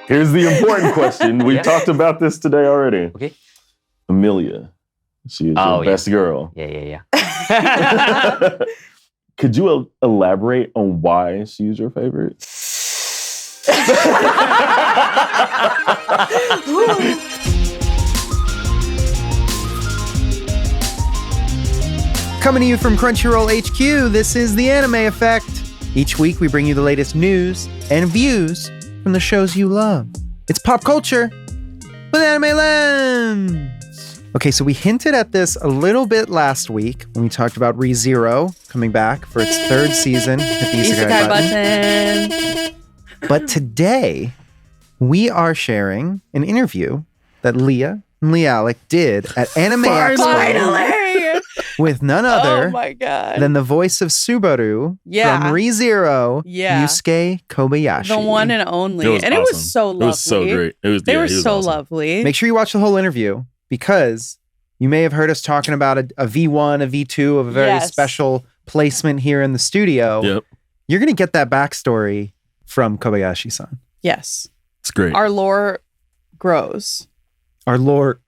Here's the important question. We talked about this today already. Okay. Amelia. She is your best girl. Yeah. Could you elaborate on why she's your favorite? Coming to you from Crunchyroll HQ, this is The Anime Effect. Each week we bring you the latest news and views from the shows you love. It's pop culture with Anime Lens. Okay, so we hinted at this a little bit last week when we talked about ReZero coming back for its third season at the Isekai Button. But today, we are sharing an interview that Leah and LeAlec did at Anime Expo with none other than the voice of Subaru from ReZero, Yūsuke Kobayashi. The one and only. It was so lovely. It was so great. They were so awesome. lovely. Make sure you watch the whole interview because you may have heard us talking about a V1, a V2 of a very special placement here in the studio. Yep. You're going to get that backstory from Kobayashi-san. Yes. It's great. Our lore grows. Our lore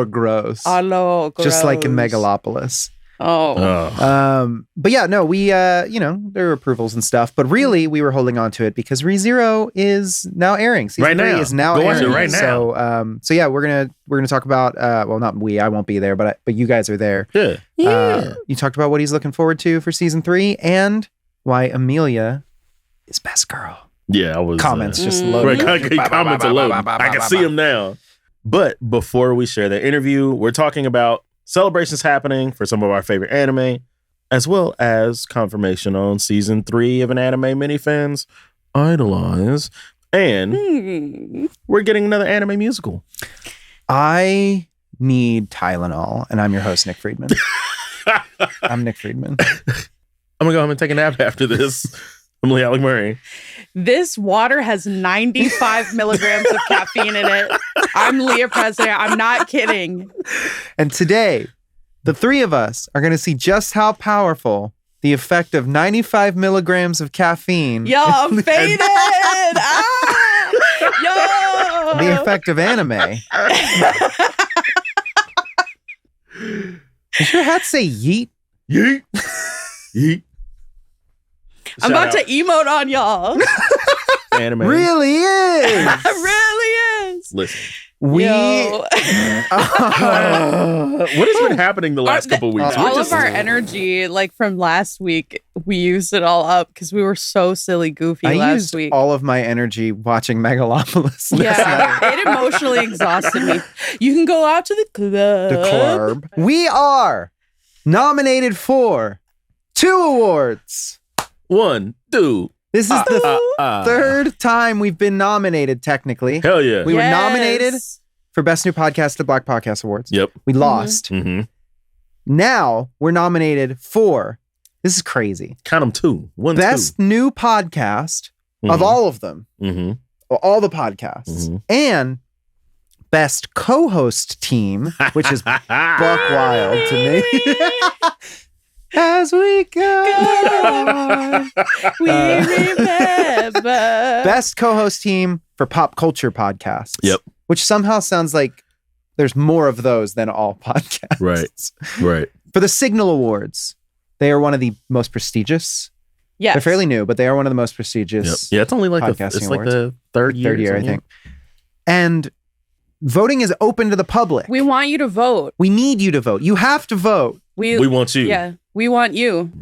grows. Our lore grows. Just like in Megalopolis. Oh. But yeah, no, we, there are approvals and stuff, but really we were holding on to it because ReZero is now airing. Season 3 is now airing. Right now. So yeah, we're going to talk about, well, not we, I won't be there, but you guys are there. Yeah. You talked about what he's looking forward to for season 3 and Amelia is best girl. Yeah, I was. Comments just loading. Comments are loading. I can see them now. But before we share the interview, we're talking about celebrations happening for some of our favorite anime, as well as confirmation on season 3 of an anime many fans idolize. And we're getting another anime musical. I need Tylenol, and I'm your host, Nick Friedman. I'm Nick Friedman. I'm going to go home and take a nap after this. I'm LeAlec Murray. This water has 95 milligrams of caffeine in it. I'm Leah President. I'm not kidding. And today, the three of us are going to see just how powerful the effect of 95 milligrams of caffeine. Yo, I'm faded. Yo. The effect of anime. Does your hat say yeet? Yeet. Yeet. I'm about to emote on y'all. Anime. Really is. It really is. Listen. What has been happening the last couple weeks? All of our energy, like from last week, we used it all up because we were so silly goofy last week. All of my energy watching Megalopolis. It emotionally exhausted me. You can go out to the club. We are nominated for 2 awards. 1, 2. This is the third time we've been nominated, technically. Hell yeah. We were nominated for Best New Podcast at Black Podcast Awards. Yep. We lost. Mm-hmm. Now we're nominated for, this is crazy. Count them 2. 1, Best 2. New Podcast of all of them. Mm-hmm. All the podcasts. And Best Co-Host Team, which is buck wild to me. As we go, we remember. Best co-host team for pop culture podcasts. Yep. Which somehow sounds like there's more of those than all podcasts. Right. For the Signal Awards, they are one of the most prestigious. Yes. They're fairly new, but they are one of the most prestigious. Yep. Yeah, it's only like the third year, I think. And voting is open to the public. We want you to vote. We need you to vote. You have to vote. We want you. Yeah, we want you.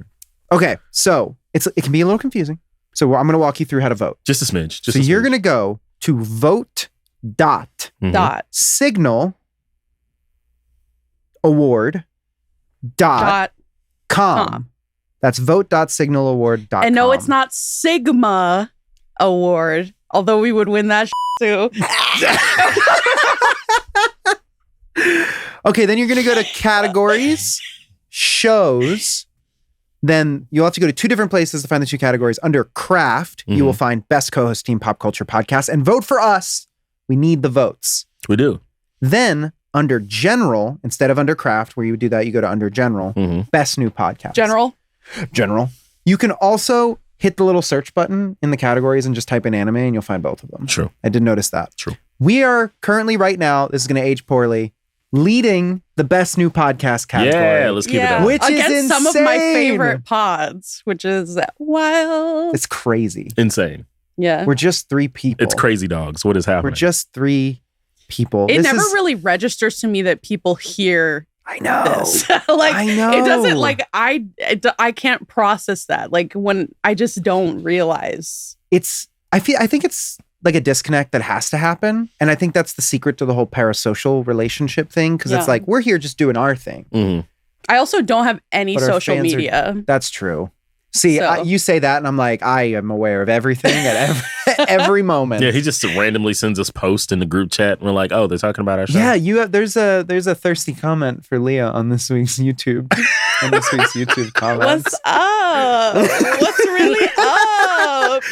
Okay, so it can be a little confusing. So I'm going to walk you through how to vote. Just a smidge. So you're going to go to vote.signalaward.com. That's vote.signalaward.com. And no, it's not Sigma Award, although we would win that too. Okay, then you're going to go to categories, shows. Then you'll have to go to 2 different places to find the 2 categories. Under craft, you will find Best Co-Host Team Pop Culture Podcast and vote for us. We need the votes. We do. Then under general, instead of under craft, where you would do that, you go to under general, Best New Podcast. General. You can also hit the little search button in the categories and just type in anime and you'll find both of them. True. I did notice that. True. We are currently right now, this is going to age poorly, leading the best new podcast category. Yeah, let's keep it up. Which against is some of my insane. favorite pods, which is wild. It's crazy. Insane. Yeah. We're just 3 people. It's crazy dogs. What is happening? We're just 3 people. It This never is- really registers to me that people hear I know. this. Like, I know. it doesn't, like, I can't process that. Like, when I just don't realize. I think it's like a disconnect that has to happen. And I think that's the secret to the whole parasocial relationship thing. Cause it's Yeah. like, we're here just doing our thing. Mhm. I also don't have any But our social fans are- media. That's true. See, So- you say that and I'm like, I am aware of everything at every moment. Yeah, he just randomly sends us post in the group chat and we're like, oh, they're talking about our show. Yeah, there's a thirsty comment for Leah on this week's YouTube. On this week's YouTube comments. What's up? What's really up?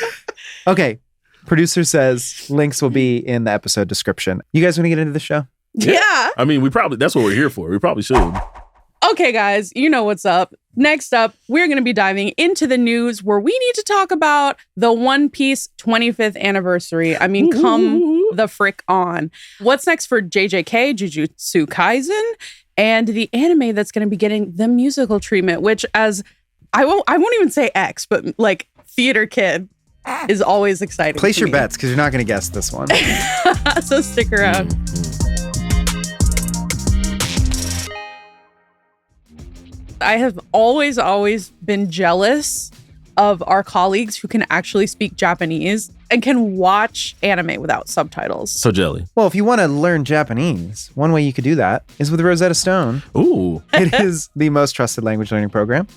Okay. Producer says links will be in the episode description. You guys want to get into the show? Yeah. I mean, that's what we're here for. We probably should. Okay, guys, you know what's up. Next up, we're going to be diving into the news where we need to talk about the One Piece 25th anniversary. I mean, come the frick on. What's next for JJK, Jujutsu Kaisen, and the anime that's going to be getting the musical treatment, which as I won't even say X, but like theater kid is always exciting. Place to your me. bets because you're not going to guess this one. So stick around. I have always been jealous of our colleagues who can actually speak Japanese and can watch anime without subtitles. So jelly. Well, if you want to learn Japanese, one way you could do that is with Rosetta Stone. Ooh. It is the most trusted language learning program.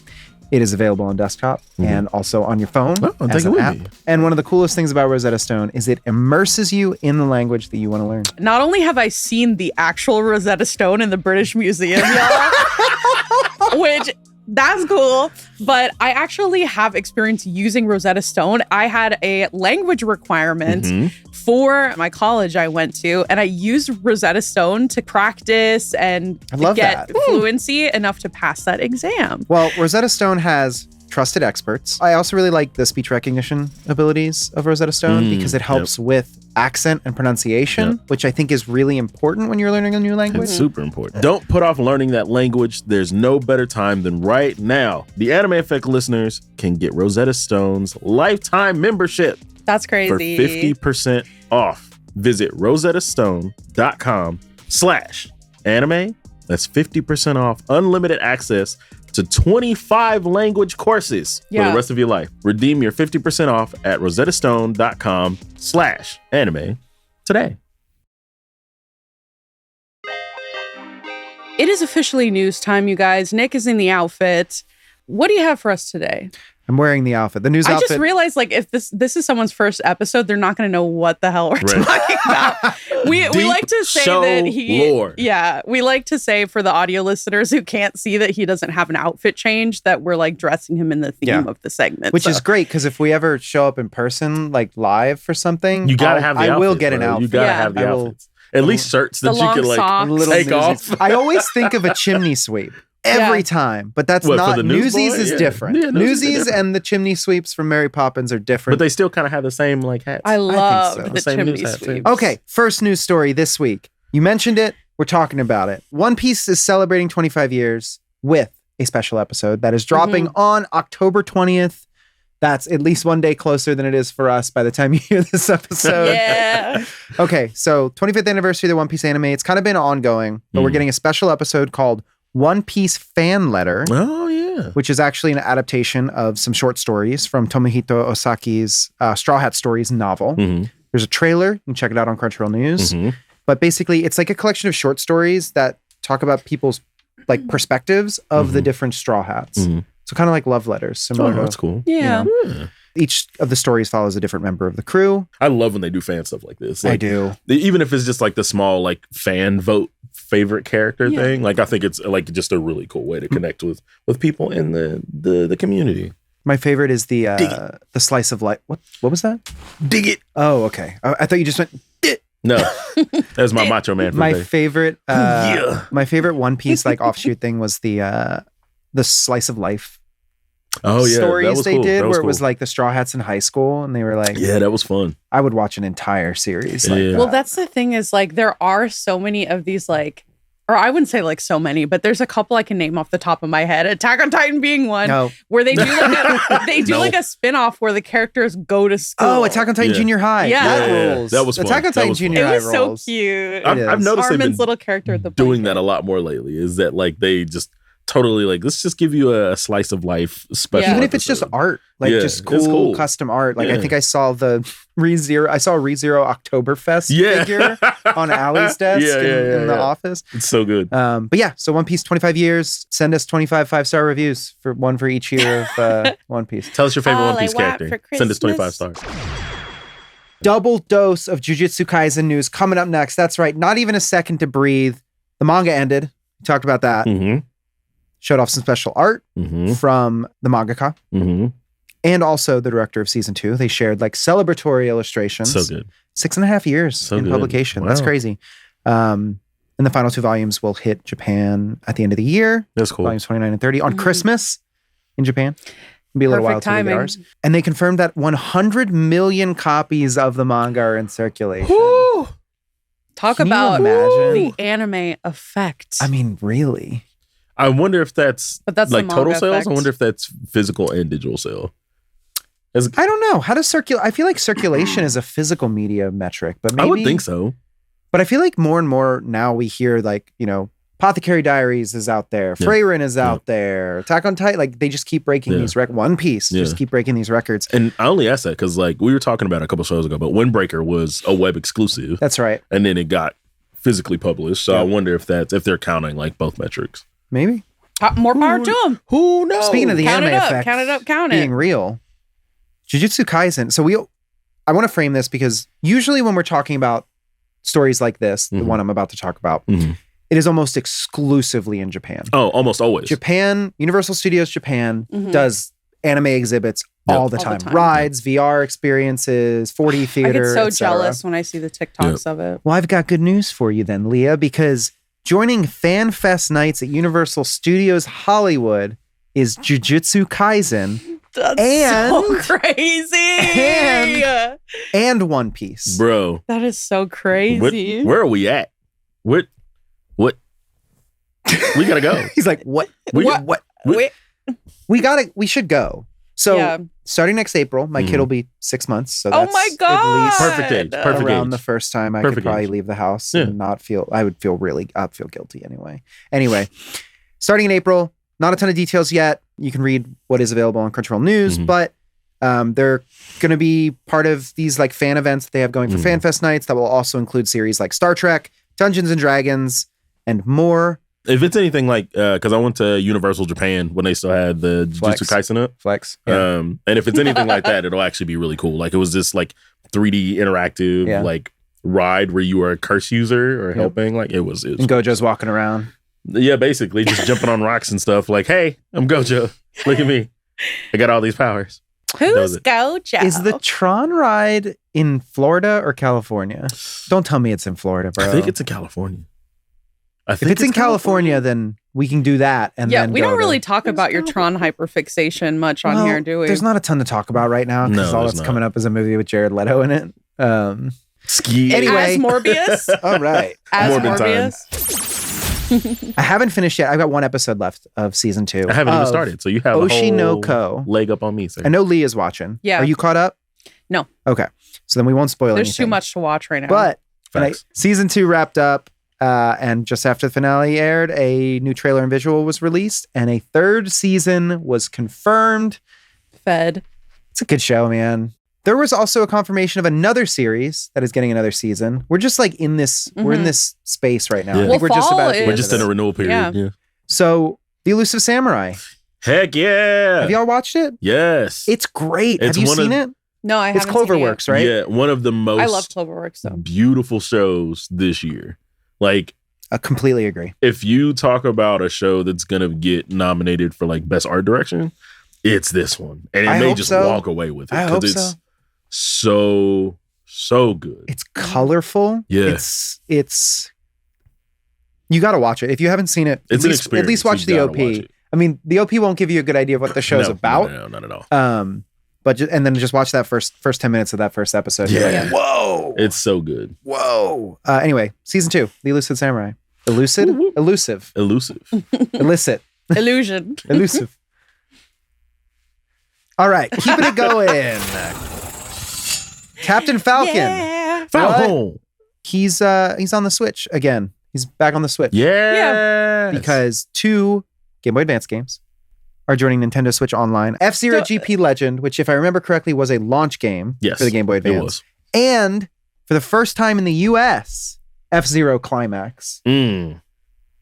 It is available on desktop and also on your phone Oh, I'll as take it an with app. me. And one of the coolest things about Rosetta Stone is it immerses you in the language that you want to learn. Not only have I seen the actual Rosetta Stone in the British Museum, y'all, which that's cool, but I actually have experience using Rosetta Stone. I had a language requirement for my college I went to, and I used Rosetta Stone to practice and I love get that. fluency enough to pass that exam. Well, Rosetta Stone has trusted experts. I also really like the speech recognition abilities of Rosetta Stone because it helps with accent and pronunciation, which I think is really important when you're learning a new language. It's super important. Don't put off learning that language. There's no better time than right now. The Anime Effect listeners can get Rosetta Stone's lifetime membership That's for crazy. 50% off. Visit rosettastone.com/anime. That's 50% off unlimited access to 25 language courses for the rest of your life. Redeem your 50% off at rosettastone.com/anime today. It is officially news time, you guys. Nick is in the outfit. What do you have for us today? I'm wearing the outfit. The news I outfit. just realized, like, if this is someone's first episode, they're not going to know what the hell we're talking about. We like to say show that he, lore. we like to say for the audio listeners who can't see that he doesn't have an outfit change that we're like dressing him in the theme of the segment, which is great because if we ever show up in person, like live for something, You gotta have the outfits. I will get an bro. outfit. You gotta Yeah. have the I will- outfits. At least shirts that The you can long like socks. Little take newsies. off. I always think of a chimney sweep every time, but that's What, for not. the Newsies Newsboy? is Yeah. different. Yeah, Newsies are Newsies different. and the chimney sweeps from Mary Poppins are But different. they still kind of have the same like hats. I love so. the Same chimney news hat, too. sweep. Okay, first news story this week. You mentioned it. We're talking about it. One Piece is celebrating 25 years with a special episode that is dropping on October 20th. That's at least one day closer than it is for us by the time you hear this episode. Yeah. Okay, so 25th anniversary of the One Piece anime. It's kind of been ongoing, but we're getting a special episode called One Piece Fan Letter, Oh yeah. which is actually an adaptation of some short stories from Tomohito Osaki's Straw Hat Stories novel. There's a trailer. You can check it out on Crunchyroll News. But basically, it's like a collection of short stories that talk about people's like perspectives of the different Straw Hats. So kind of like love letters. Similar Oh, to, that's cool. Yeah. each of the stories follows a different member of the crew. I love when they do fan stuff like this. I Like, do. even if it's just like the small like fan vote favorite character thing. Like I think it's like just a really cool way to connect with people in the community. My favorite is the slice of life. What was that? Dig it. Oh, okay. I thought you just went. No, that's my Macho Man. For My the day. favorite. Yeah. My favorite One Piece like offshoot thing was the slice of life Oh yeah, that stories was they cool. did That where it cool. was like the Straw Hats in high school, and they were like, Yeah, that was fun. I would watch an entire series. Like Yeah. that. Well, that's the thing is like there are so many of these like, or I wouldn't say like so many, but there's a couple I can name off the top of my head. Attack on Titan being one, No. where they do like No. like a spin-off where the characters go to school. Oh, Attack on Titan Yeah. Junior High. Yeah. That Yeah, rules. that was fun. Attack on That Titan was fun. Junior It High was so rules. cute. I've is. noticed they've Armin's been little character at the doing blanket. that a lot more lately. Is that like they just totally like, let's just give you a slice of life special. Yeah. Even if it's just episode. art, like Yeah, just it's cool, cool. custom art. Like I Yeah. think I saw the ReZero Oktoberfest figure on Allie's desk in the office. It's so good. But yeah, so One Piece 25 years. Send us 25 5-star reviews for one for each year of One Piece. Tell us your favorite All One I Piece want character. for Send us 25 Christmas. stars. Double dose of Jujutsu Kaisen news coming up next. That's right. Not even a second to breathe. The manga ended. We talked about that. Mm-hmm. Showed off some special art Mm-hmm. from the mangaka Mm-hmm. and also the director of season 2. They shared like celebratory illustrations. So good. 6.5 years So in good. publication. That's Wow. crazy. And the final 2 volumes will hit Japan at the end of the year. That's cool. Volumes 29 and 30 on Mhm. Christmas in Japan. It'll be a little while Perfect till we get timing. ours. And they confirmed that 100 million copies of the manga are in circulation. Woo! Talk Can you about imagine? the anime effect. I mean, really? I wonder if that's but that's like the total manga sales. effect. I wonder if that's physical and digital sale. I don't know. How does circulate? I feel like circulation is a physical media metric, but maybe I would think so. But I feel like more and more now we hear like, Apothecary Diaries is out there. Yeah. Freyrin is out there. Attack on Titan. Like they just keep breaking Yeah. these records. One Piece just Yeah. keep breaking these records. And I only asked that because like we were talking about it a couple shows ago, but Windbreaker was a web exclusive, That's right. and then it got physically published. So Yeah. I wonder if they're counting like both metrics. Maybe. More power to them. Who knows? Speaking of the Count anime it up. effect Count it up. Count being it. real, Jujutsu Kaisen. So I want to frame this because usually when we're talking about stories like this, the Mhm. one I'm about to talk about, Mhm. it is almost exclusively in Japan. Oh, almost always. Japan, Universal Studios Japan Mhm. does anime exhibits Yep. all the All the time. time. Rides, VR experiences, 4D I theater. get so et cetera. jealous when I see the TikToks of it. Well, I've got good news for you then, Leah, because joining Fan Fest nights at Universal Studios Hollywood is Jujutsu Kaisen That's And- so crazy. and- and One Piece. Bro, that is so crazy. where are we at? What? We gotta go. He's like, what? What? What? Wait, We should go. So Yeah. starting next April, my kid Mhm. will be 6 months. So Oh that's my at God. least Perfect age. Perfect around age. the first time I Perfect could probably age. leave the house Yeah. and not feel, I'd feel guilty anyway. Anyway, starting in April, not a ton of details yet. You can read what is available on Crunchyroll News, Mhm. but they're going to be part of these like fan events that they have going for Mhm. Fan Fest nights that will also include series like Star Trek, Dungeons and Dragons, and more. If it's anything like, because I went to Universal Japan when they still had the Flex. Jujutsu Kaisen up. Flex. And if it's anything like that, it'll actually be really cool. Like it was this like 3D interactive Yeah. like ride where you were a curse user or Yeah. helping. Like it was And Gojo's walking around. yeah, basically just jumping on rocks and stuff. Like, hey, I'm Gojo. Look at me. I got all these powers. That was who's it. Gojo? Is the Tron ride in Florida or California? Don't tell me it's in Florida, bro. I think it's in California. If it's in California, then we can do that. And yeah, then we go don't to- really talk about your Tron hyperfixation much on Well, here, do we? There's not a ton to talk about right now because No, all there's that's not. coming up is a movie with Jared Leto in it. Ski. Anyway. As Morbius. All right. As Morbid time. Morbius. I haven't finished yet. I've got one episode left of season 2. I haven't even of started. So you have Oshi a no whole Ko. leg up on me, sir. I know Leah's watching. Yeah. Are you caught up? No. Okay. So then we won't spoil There's anything. too much to watch right now. But Facts. season 2 wrapped up. And just after the finale aired, a new trailer and visual was released, and a third season was confirmed. Fed. It's a good show, man. There was also a confirmation of another series that is getting another season. We're just like in this, we're in Mhm. this space right now. Yeah. I think Well, we're just fall about. at the is- We're end just of in a it. renewal period. Yeah. Yeah. So, The Elusive Samurai. Heck yeah. Have y'all watched it? Yes. It's great. It's Have you one of- seen it? No, I It's haven't seen it yet. Cloverworks, right? Yeah. One of the most I love Cloverworks though. beautiful shows this year. Like, I completely agree. if you talk about a show that's gonna get nominated for like best art direction, it's this one, and it I may hope just so. walk away with it I hope it's so good. It's colorful. Yeah. It's. You got to watch it if you haven't seen it. It's at an least, experience. At least watch You the gotta OP. watch it. I mean, the OP won't give you a good idea of what the show's about. No, not at all. But and then just watch that first 10 minutes of that first episode. Yeah. Like, whoa. It's so good. Whoa. Anyway, season 2, The Elusive Samurai. Elusive? Elusive. Illicit. Illusion. Elusive. All right, keeping it going. Captain Falcon. Yeah. Falcon. He's on the Switch again. He's back on the Switch. Yeah. Because 2 Game Boy Advance games are joining Nintendo Switch Online. F-Zero GP Legend, which if I remember correctly was a launch game for the Game Boy Advance. It was. And for the first time in the US, F-Zero Climax. You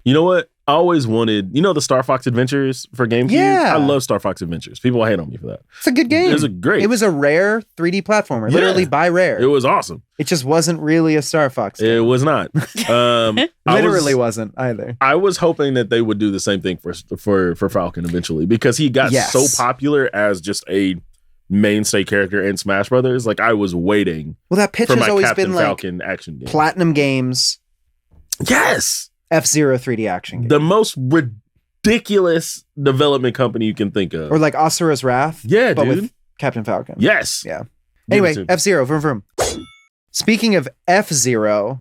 know what? I always wanted, the Star Fox Adventures for GameCube? Yeah. I love Star Fox Adventures. People hate on me for that. It's a good game. It was a Rare 3D platformer, literally by Rare. It was awesome. It just wasn't really a Star Fox game. It was not. Literally wasn't either. I was hoping that they would do the same thing for Falcon eventually, because he got so popular as just a mainstay character in Smash Brothers. Like, I was waiting. Well, that pitch has always Captain been like Falcon action game. Platinum Games. Yes. F-Zero 3D action game. The most ridiculous development company you can think of. Or like Asura's Wrath. Yeah, but dude. with Captain Falcon. Yes. Yeah. Anyway, F-Zero, vroom vroom. Speaking of F-Zero,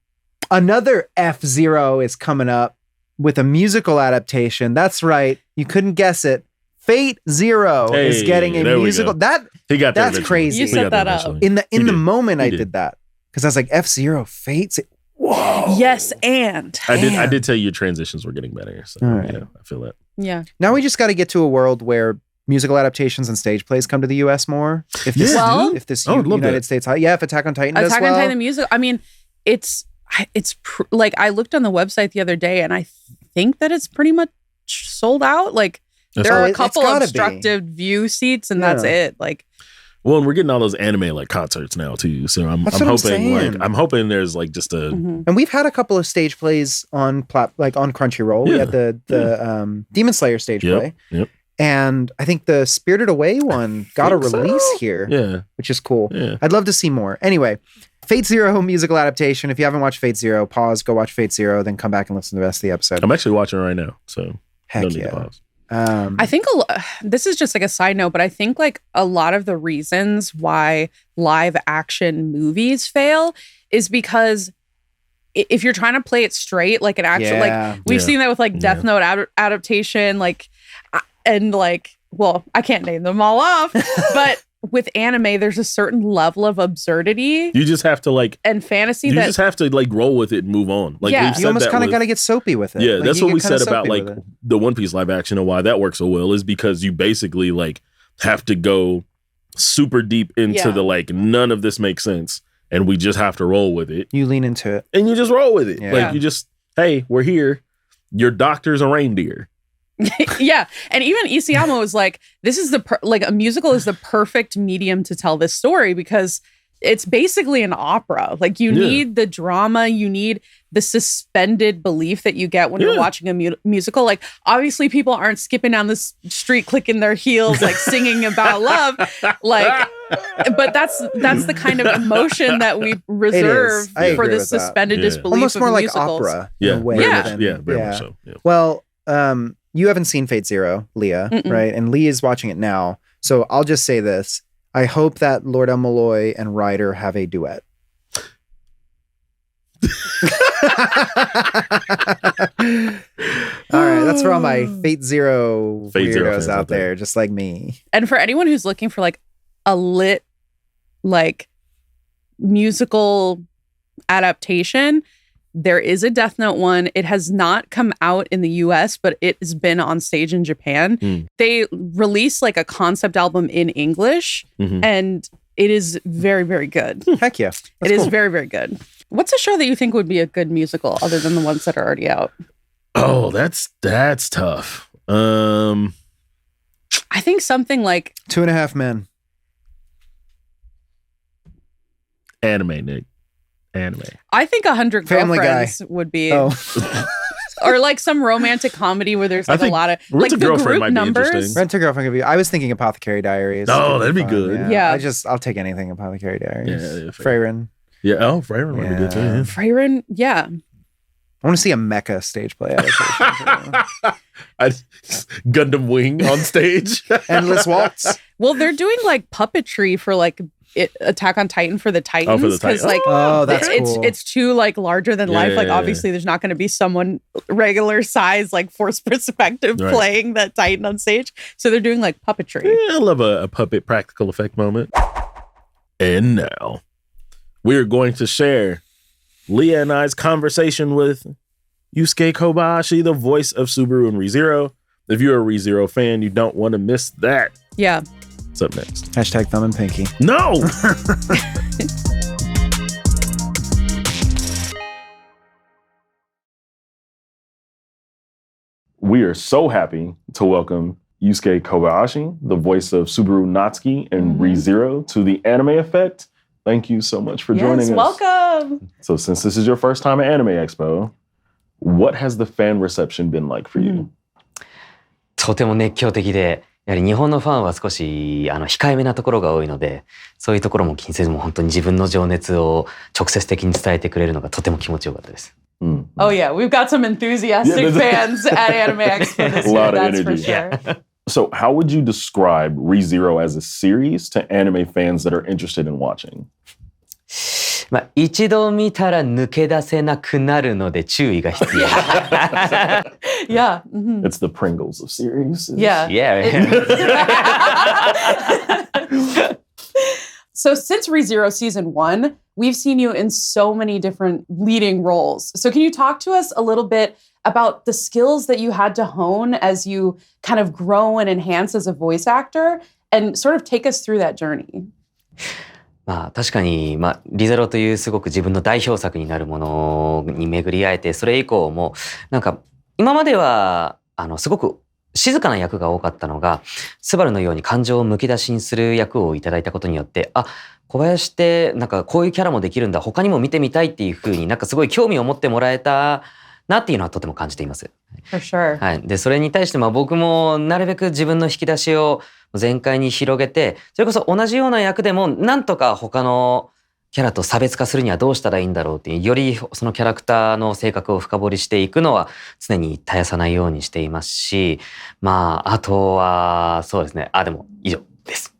another F-Zero is coming up with a musical adaptation. That's right. You couldn't guess it. Fate Zero is getting a musical. That's crazy. You set that up. In the moment I did that. Because I was like, F-Zero, Fate. Whoa. Yes, and I did tell you your transitions were getting better. So right. yeah, I feel that. Yeah. Now we just got to get to a world where musical adaptations and stage plays come to the US more. If this United States, if Attack on Titan does well. Attack on Titan music. I mean, it's like I looked on the website the other day and I think that it's pretty much sold out. Like there are a couple of obstructive view seats and that's it. Like, well, and we're getting all those anime like concerts now too. So I'm hoping there's like just a and we've had a couple of stage plays on Crunchyroll. We had the Demon Slayer stage play. Yep. And I think the Spirited Away one got a release here, which is cool. Yeah. I'd love to see more. Anyway, Fate Zero musical adaptation. If you haven't watched Fate Zero, pause, go watch Fate Zero, then come back and listen to the rest of the episode. I'm actually watching it right now, so heck don't need to pause. I think this is just like a side note, but I think like a lot of the reasons why live action movies fail is because if you're trying to play it straight, like an actual, like we've seen that with like Death Note adaptation, like, and like, well, I can't name them all off, but with anime, there's a certain level of absurdity. You just have to like and fantasy. You just have to like roll with it and move on. Like you almost kind of got to get soapy with it. Yeah, like, that's what we said about like the One Piece live action and why that works so well is because you basically like have to go super deep into the like none of this makes sense and we just have to roll with it. You lean into it and you just roll with it. Like you just hey, we're here. Your doctor's a reindeer. Yeah, and even Isayama was like, "This is a musical is the perfect medium to tell this story because it's basically an opera. Like you need the drama, you need the suspended belief that you get when you're watching a musical. Like obviously, people aren't skipping down the street, clicking their heels, like singing about love. Like, but that's the kind of emotion that we reserve for the suspended disbelief. Almost more of like musicals. opera. In a way very much so. Yeah. Well. You haven't seen Fate Zero, Leah, right? And Lee is watching it now. So I'll just say this. I hope that Lord El Malloy and Ryder have a duet. All right, that's for all my Fate Zero weirdos out there, just like me. And for anyone who's looking for like a lit, like musical adaptation, there is a Death Note one. It has not come out in the US, but it has been on stage in Japan. They released like a concept album in English, and it is very, very good. Heck yeah. It is very, very good. What's a show that you think would be a good musical other than the ones that are already out? Oh, that's tough. I think something like 2.5 Men. Anime, Nick. Anime. I think 100 Family Girlfriends would be, or like some romantic comedy where there's like a lot of like the group numbers. Rent a Girlfriend could be. I was thinking Apothecary Diaries. Oh, that'd be good. Yeah. I'll take anything Apothecary Diaries. Yeah, Freyren. Yeah. Oh, Freyren would be good too. Freyren, yeah. I want to see a mecha stage play adaptation. Gundam Wing on stage. Endless Waltz. Well, they're doing like puppetry for like Attack on Titan for the Titans. For the Titans. Like, that's cool. It's too like larger than life. Like, yeah. obviously, there's not going to be someone regular size, like forced perspective playing that Titan on stage. So they're doing like puppetry. Yeah, I love a puppet practical effect moment. And now we are going to share Leah and I's conversation with Yūsuke Kobayashi, the voice of Subaru in ReZero. If you're a ReZero fan, you don't want to miss that. Yeah. What's up next? Hashtag thumb and pinky. No! We are so happy to welcome Yūsuke Kobayashi, the voice of Subaru Natsuki in ReZero, to the Anime Effect. Thank you so much for joining us. Welcome. So since this is your first time at Anime Expo, what has the fan reception been like for you? とても熱狂的で、やはり日本のファンは少し控えめなところが多いので、そういうところも気にせずも本当に自分の情熱を直接的に伝えてくれるのがとても気持ちよかったです。Oh yeah, we've got some enthusiastic fans at Anime Expo this year, that's for sure. So how would you describe ReZero as a series to anime fans that are interested in watching? まあ、一度見たら抜け出せなくなるので注意が必要。Yeah. It's the Pringles of series. Yeah. So since ReZero Season 1, we've seen you in so many different leading roles. So can you talk to us a little bit about the skills that you had to hone as you kind of grow and enhance as a voice actor and sort of take us through that journey? まあ確かに、リゼロというすごく自分の代表作になるものに巡り会えて、それ以降もなんか今まではすごく静かな役が多かったのが、スバルのように感情をむき出しにする役をいただいたことによって、小林ってなんかこういうキャラもできるんだ、他にも見てみたいっていう風になんかすごい興味を持ってもらえたなっていうのはとても感じています。For sure. はい。で、それに対して僕もなるべく自分の引き出しを全開に広げて、それこそ同じような役でもなんとか他のキャラと差別化するにはどうしたらいいんだろうっていう、よりそのキャラクターの性格を深掘りしていくのは常に絶やさないようにしていますし、あとはそうですね。でも以上です。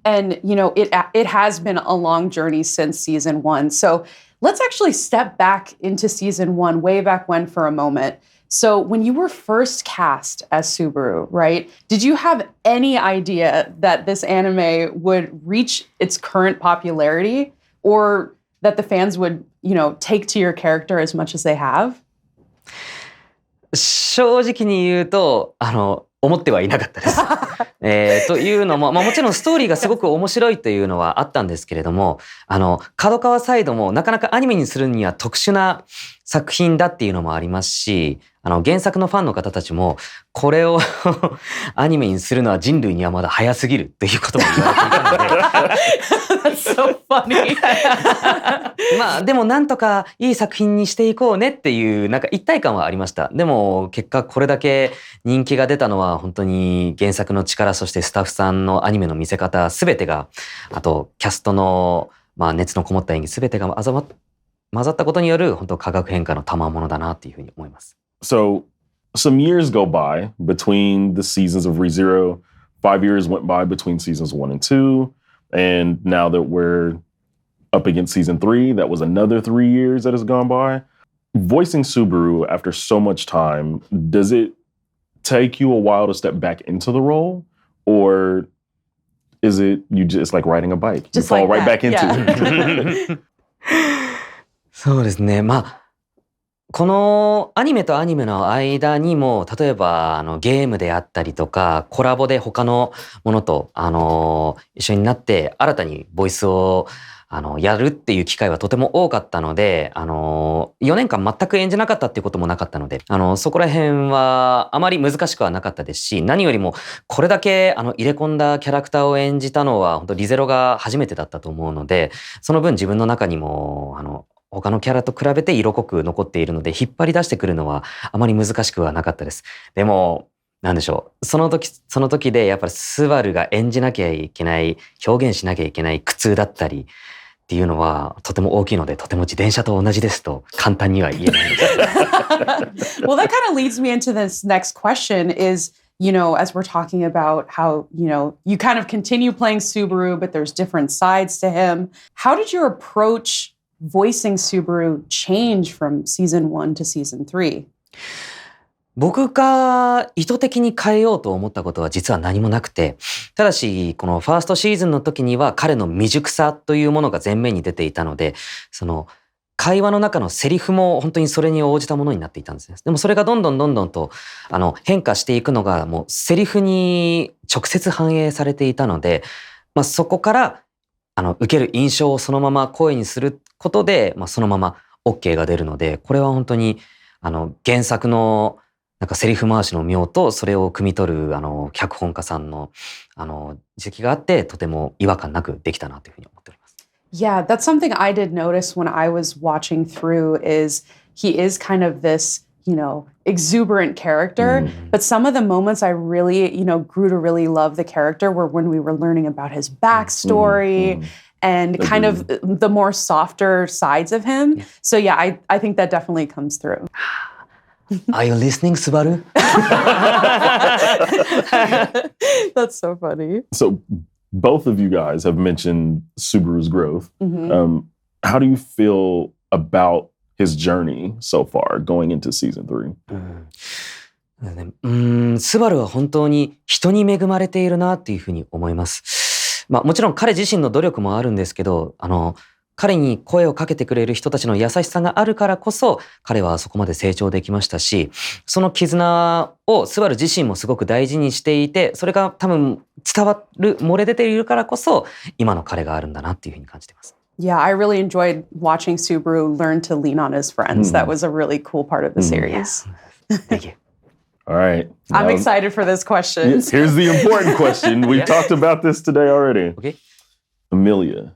And you know, it has been a long journey since season 1. So let's actually step back into season 1, way back when for a moment. So when you were first cast as Subaru, right, did you have any idea that this anime would reach its current popularity or that the fans would, take to your character as much as they have? 正直に言うと、思ってはいなかったです。というのも、もちろんストーリーがすごく面白いというのはあったんですけれども、角川サイドもなかなかアニメにするには特殊な作品だっていうのもありますし、原作のファンの方たちも、これをアニメにするのは人類にはまだ早すぎるっていうことも言われていたので。That's so funny. でもなんとかいい作品にしていこうねっていうなんか一体感はありました。でも結果これだけ人気が出たのは本当に原作の力、そしてスタッフさんのアニメの見せ方すべてが、あとキャストの熱のこもった演技すべてが混ざったことによる本当化学変化の賜物だなっていうふうに思います。So some years go by between the seasons of ReZero. 5 years went by between seasons 1 and 2. And now that we're up against season 3, that was another 3 years that has gone by. Voicing Subaru after so much time, does it take you a while to step back into the role? Or is it you just like riding a bike? Just you fall like right that, back into it. そうですね。このアニメとアニメの間にも、例えばゲームであったりとか、コラボで他のものと一緒になって新たにボイスをやるっていう機会はとても多かったので、4年間全く演じなかったっていうこともなかったので、そこら辺はあまり難しくはなかったですし、何よりもこれだけ入れ込んだキャラクターを演じたのは本当リゼロが初めてだったと思うので、その分自分の中にも他のキャラと比べて色濃く残っているので、引っ張り出してくるのはあまり難しくはなかったです。でも、なんでしょう。その時でやっぱりスバルが演じなきゃいけない、表現しなきゃいけない苦痛だったり、っていうのはとても大きいので、とても自転車と同じですと簡単には言えないです。Well, that kind of leads me into this next question is, as we're talking about how, you kind of continue playing Subaru, but there's different sides to him. How did your approach voicing Subaru change from season 1 to season 3? 僕が意図的に変えようと思ったことは実は何もなくて、ただしこのファーストシーズンの時には彼の未熟さというものが前面に出ていたので、その会話の中のセリフも本当にそれに応じたものになっていたんですね。でもそれがどんどんと変化していくのがもうセリフに直接反映されていたので、そこから受ける印象をそのまま声にすることで、そのまま OK が出るので、これは本当に原作のなんかセリフ回しの妙とそれを汲み取る脚本家さんの実績があって、とても違和感なくできたなというふうに思っております。Yeah, that's something I did notice when I was watching through is he is kind of this, exuberant character. But some of the moments I really, grew to really love the character were when we were learning about his backstory and kind of the more softer sides of him. So yeah, I think that definitely comes through. Are you listening, Subaru? That's so funny. So both of you guys have mentioned Subaru's growth. How do you feel about his journey so far going into season 3? スバルは本当に人に恵まれているなっていうふうに思います。もちろん彼自身の努力もあるんですけど、彼に声をかけてくれる人たちの優しさがあるからこそ、彼はそこまで成長できましたし、その絆をスバル自身もすごく大事にしていて、それが多分伝わる、漏れ出ているからこそ、今の彼があるんだなっていうふうに感じています。Yeah, I really enjoyed watching Subaru learn to lean on his friends. That was a really cool part of the series. Thank you. All right. I'm excited for this question. Here's the important question. We've talked about this today already. Okay. Amelia.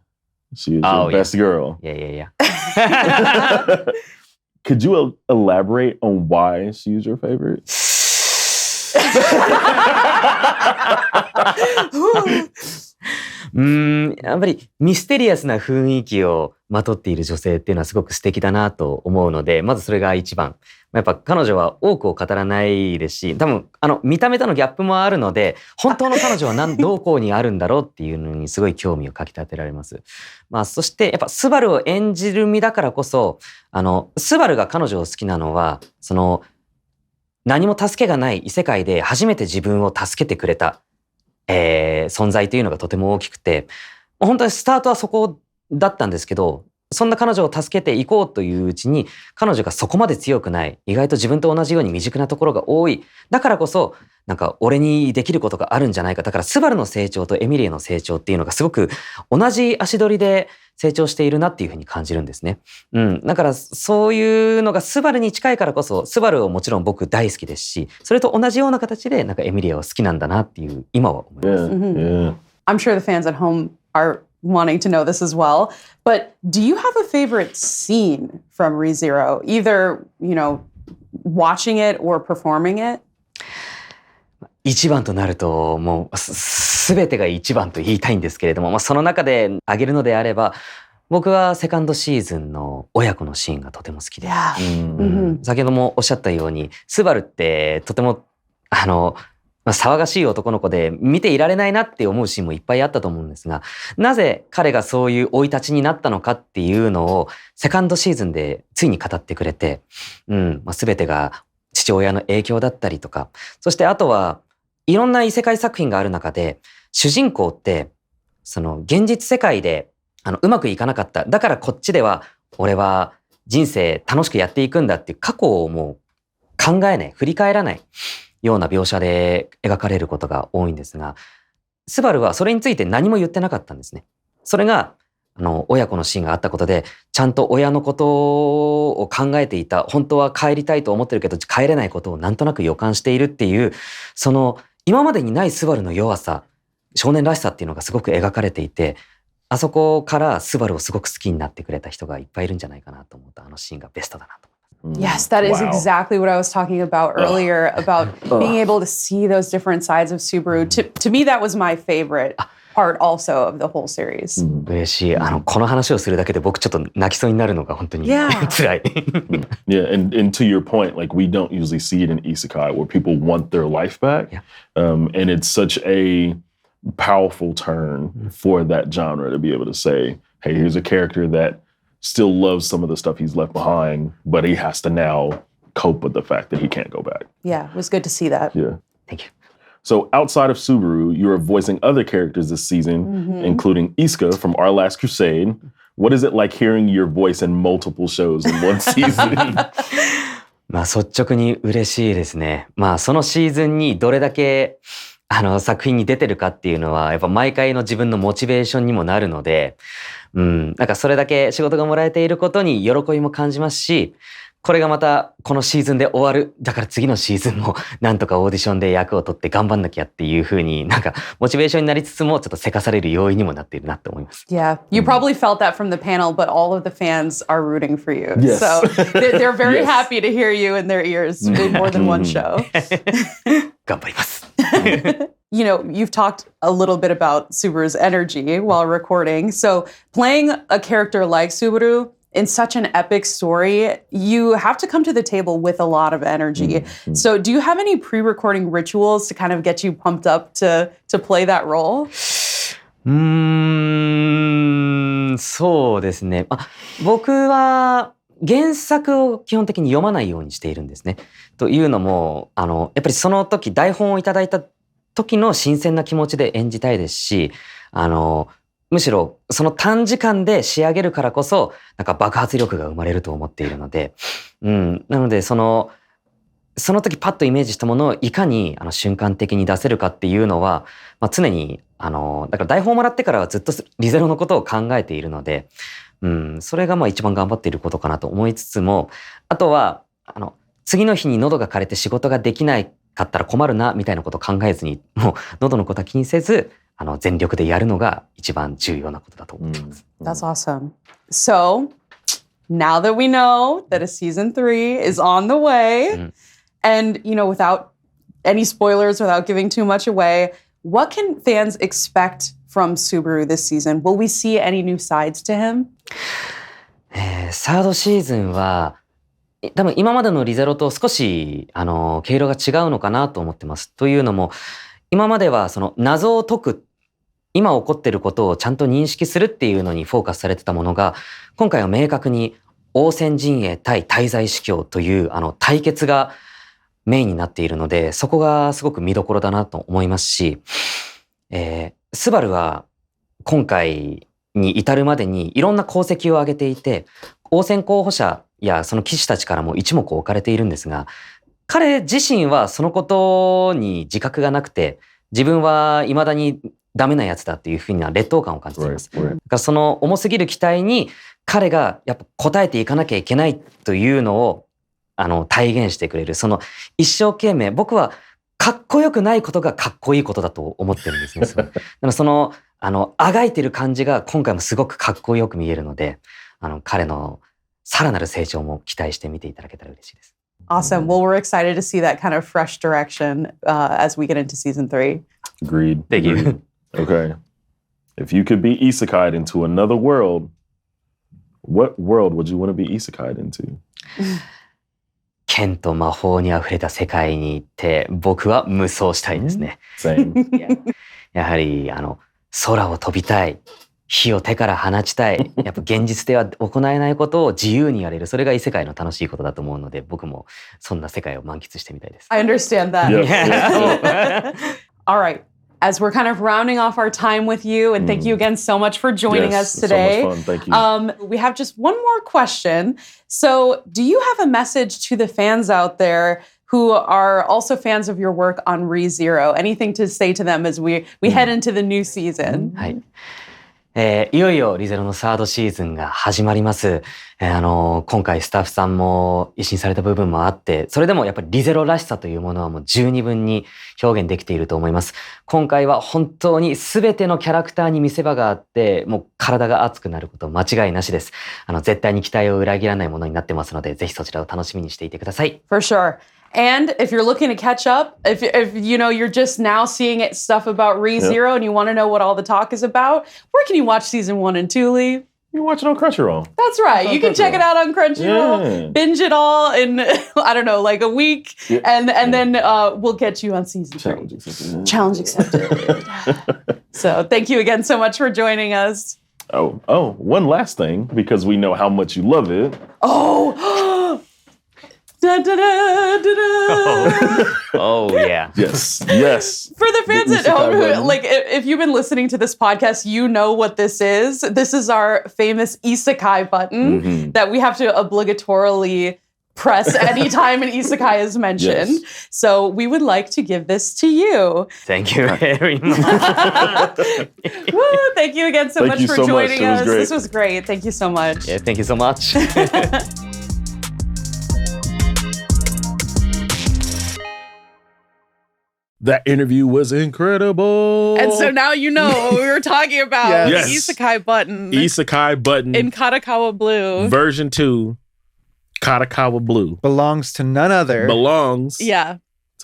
She is your best girl. Yeah. Could you elaborate on why she's your favorite? やっぱりミステリアスな雰囲気をまとっている女性っていうのはすごく素敵だなと思うので、まずそれが一番。やっぱ彼女は多くを語らないですし、多分見た目とのギャップもあるので、本当の彼女はどこにあるんだろうっていうのにすごい興味をかき立てられます。そしてやっぱスバルを演じる身だからこそ、スバルが彼女を好きなのは、何も助けがない異世界で初めて自分を助けてくれた、存在というのがとても大きくて、本当にスタートはそこだったんですけど、そんな彼女を助けていこうといううちに、彼女がそこまで強くない、意外と自分と同じように未熟なところが多い。だからこそ、なんか俺にできることがあるんじゃないか。だからスバルの成長とエミリーの成長っていうのがすごく同じ足取りで成長しているなっていうふうに感じるんですね。だからそういうのがスバルに近いからこそ、スバルをもちろん僕大好きですし、それと同じような形でなんかエミリアを好きなんだなっていう今は思います。I'm sure the fans at home are wanting to know this as well. But do you have a favorite scene from ReZero? Either, watching it or performing it? 一番となると、もうすべてが一番と言いたいんですけれども、その中で挙げるのであれば、僕はセカンドシーズンの親子のシーンがとても好きで、先ほどもおっしゃったように、スバルってとても騒がしい男の子で見ていられないなって思うシーンもいっぱいあったと思うんですが、なぜ彼がそういう生い立ちになったのかっていうのをセカンドシーズンでついに語ってくれて、全てが父親の影響だったりとか、そしてあとはいろんな異世界作品がある中で、主人公ってその現実世界でうまくいかなかった。だからこっちでは俺は人生楽しくやっていくんだっていう過去をもう考えない、振り返らないような描写で描かれることが多いんですが、スバルはそれについて何も言ってなかったんですね。それが親子のシーンがあったことで、ちゃんと親のことを考えていた、本当は帰りたいと思ってるけど帰れないことをなんとなく予感しているっていう、その今までにないスバルの弱さ、少年らしさっていうのがすごく描かれていて、あそこからスバルをすごく好きになってくれた人がいっぱいいるんじゃないかなと思ったシーンがベストだなと。Yes, that is exactly what I was talking about earlier, about being able to see those different sides of Subaru. To me, that was my favorite part also of the whole series. 嬉しい。この話をするだけで僕ちょっと泣きそうになるのが本当に辛い。Yeah, and to your point, like we don't usually see it in isekai where people want their life back. Yeah. And it's such a powerful turn for that genre to be able to say, hey, here's a character that still loves some of the stuff he's left behind, but he has to now cope with the fact that he can't go back. Yeah, it was good to see that. Yeah. Thank you. So outside of Subaru, you are voicing other characters this season, including Isuka from Our Last Crusade. What is it like hearing your voice in multiple shows in one season? まあ率直に嬉しいですね。まあそのシーズンにどれだけ作品に出てるかっていうのはやっぱ毎回の自分のモチベーションにもなるので、なんかそれだけ仕事がもらえていることに喜びも感じますし、これがまたこのシーズンで終わる。だから次のシーズンもなんとかオーディションで役を取って頑張んなきゃっていう風になんかモチベーションになりつつもちょっとせかされる要因にもなっているなって思います。Yeah, you probably felt that from the panel, but all of the fans are rooting for you. Yes. So they're very Yes. happy to hear you in their ears in more than one show. 頑張ります。You know, you've talked a little bit about Subaru's energy while recording. So playing a character like Subaru in such an epic story, you have to come to the table with a lot of energy. So do you have any pre-recording rituals to kind of get you pumped up to play that role? そうですね。僕は原作を基本的に読まないようにしているんですね。というのも、やっぱりその時台本をいただいた時の新鮮な気持ちで演じたいですし、むしろその短時間で仕上げるからこそなんか爆発力が生まれると思っているので、なのでその時パッとイメージしたものをいかに瞬間的に出せるかっていうのは、常にだから台本をもらってからはずっとリゼロのことを考えているので、それが一番頑張っていることかなと思いつつも、あとは次の日に喉が枯れて仕事ができないかったら困るなみたいなことを考えずに、もう喉のことは気にせず全力でやるのが一番重要なことだと思ってます。That's awesome. So now that we know that a season 3 is on the way, and you know, without any spoilers, without giving too much away, what can fans expect from Subaru this season? Will we see any new sides to him? サードシーズンは多分今までのリゼロと少し毛色が違うのかなと思ってます。というのも今まではその謎を解く、今起こっていることをちゃんと認識するっていうのにフォーカスされてたものが、今回は明確に王翦陣営対大罪司教という対決がメインになっているので、そこがすごく見どころだなと思いますし、スバルは今回に至るまでにいろんな功績を上げていて、王翦候補者やその騎士たちからも一目置かれているんですが、彼自身はそのことに自覚がなくて、自分は未だにダメなやつだっていうふうな劣等感を感じています。だからその重すぎる期待に彼がやっぱ応えていかなきゃいけないというのを体現してくれる。その一生懸命、僕はかっこよくないことがかっこいいことだと思ってるんですね。だからそのあがいてる感じが今回もすごくかっこよく見えるので、彼のさらなる成長も期待して見ていただけたら嬉しいです。Awesome. Well, we're excited to see that kind of fresh direction as we get into season 3. Agreed. Thank you. Okay. If you could be isekai'd into another world, what world would you want to be isekai'd into? 剣と魔法にあふれた世界に行って僕は無双したいですね。Same. やはり空を飛びたい。火を手から放ちたい。やっぱ現実では行えないことを自由にやれる。それが異世界の楽しいことだと思うので、僕もそんな世界を満喫してみたいです。I understand that. Yep. All right. As we're kind of rounding off our time with you, and thank you again so much for joining us today. So much fun. Thank you. We have just one more question. So, do you have a message to the fans out there who are also fans of your work on ReZero? Anything to say to them as we head into the new season? はい。いよいよリゼロのサードシーズンが始まります。今回スタッフさんも一新された部分もあって、それでもやっぱりリゼロらしさというものはもう十二分に表現できていると思います。今回は本当に全てのキャラクターに見せ場があって、もう体が熱くなること間違いなしです。絶対に期待を裏切らないものになってますので、ぜひそちらを楽しみにしていてください。For sure. And if you're looking to catch up, if you're just now seeing stuff about ReZero and you want to know what all the talk is about, where can you watch season 1 and 2, Lee? You watch it on Crunchyroll. That's right. You can check it out on Crunchyroll, binge it all in, I don't know, like a week, and then we'll get you on season 3. Challenge accepted. So thank you again so much for joining us. Oh, one last thing, because we know how much you love it. Oh, da, da, da, da, da. Oh, yeah. Yes. For the fans at home, like if you've been listening to this podcast, you know what this is. This is our famous Isekai button that we have to obligatorily press anytime an Isekai is mentioned. Yes. So we would like to give this to you. Thank you very much. Woo, thank you again so much for joining us. This was great. Thank you so much. Yeah, thank you so much. That interview was incredible. And so now you know what we were talking about. Yes. The Isekai Button. Isekai Button. In Katakawa Blue. Version 2. Katakawa Blue. Belongs to none other. To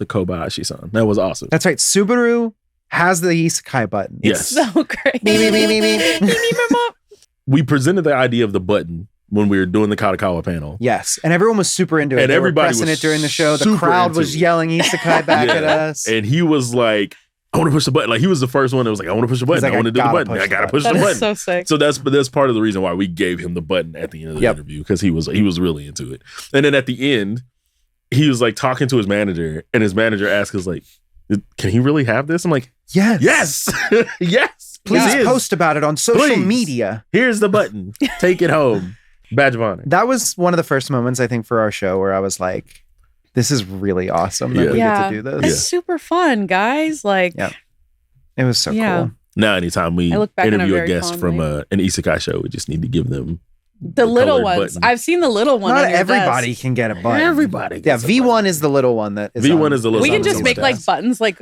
Kobayashi-san. That was awesome. That's right. Subaru has the Isekai Button. Yes. It's so great. We presented the idea of the button when we were doing the Katakawa panel. Yes. And everyone was super into it. And everybody was pressing it during the show. The crowd was yelling Isekai back at us. And he was like, I want to push the button. Like, he was the first one that was like, I want to push the button. Like, I want to do the button. I got to push the button. So sick. So that's part of the reason why we gave him the button at the end of the interview, because he was really into it. And then at the end, he was like talking to his manager, and his manager asked us like, can he really have this? I'm like, yes. Yes. Please post about it on social media. Here's the button. Take it home. Badge of honor. That was one of the first moments, I think, for our show where I was like, this is really awesome that we get to do this. It's super fun, guys. Like, it was so cool. Now, anytime we interview a guest from an Isekai show, we just need to give them the little ones. Button. I've seen the little one. Not everybody can get a button. Everybody. Yeah, V1 is the little one that is V1 is the little. We can just make like buttons, like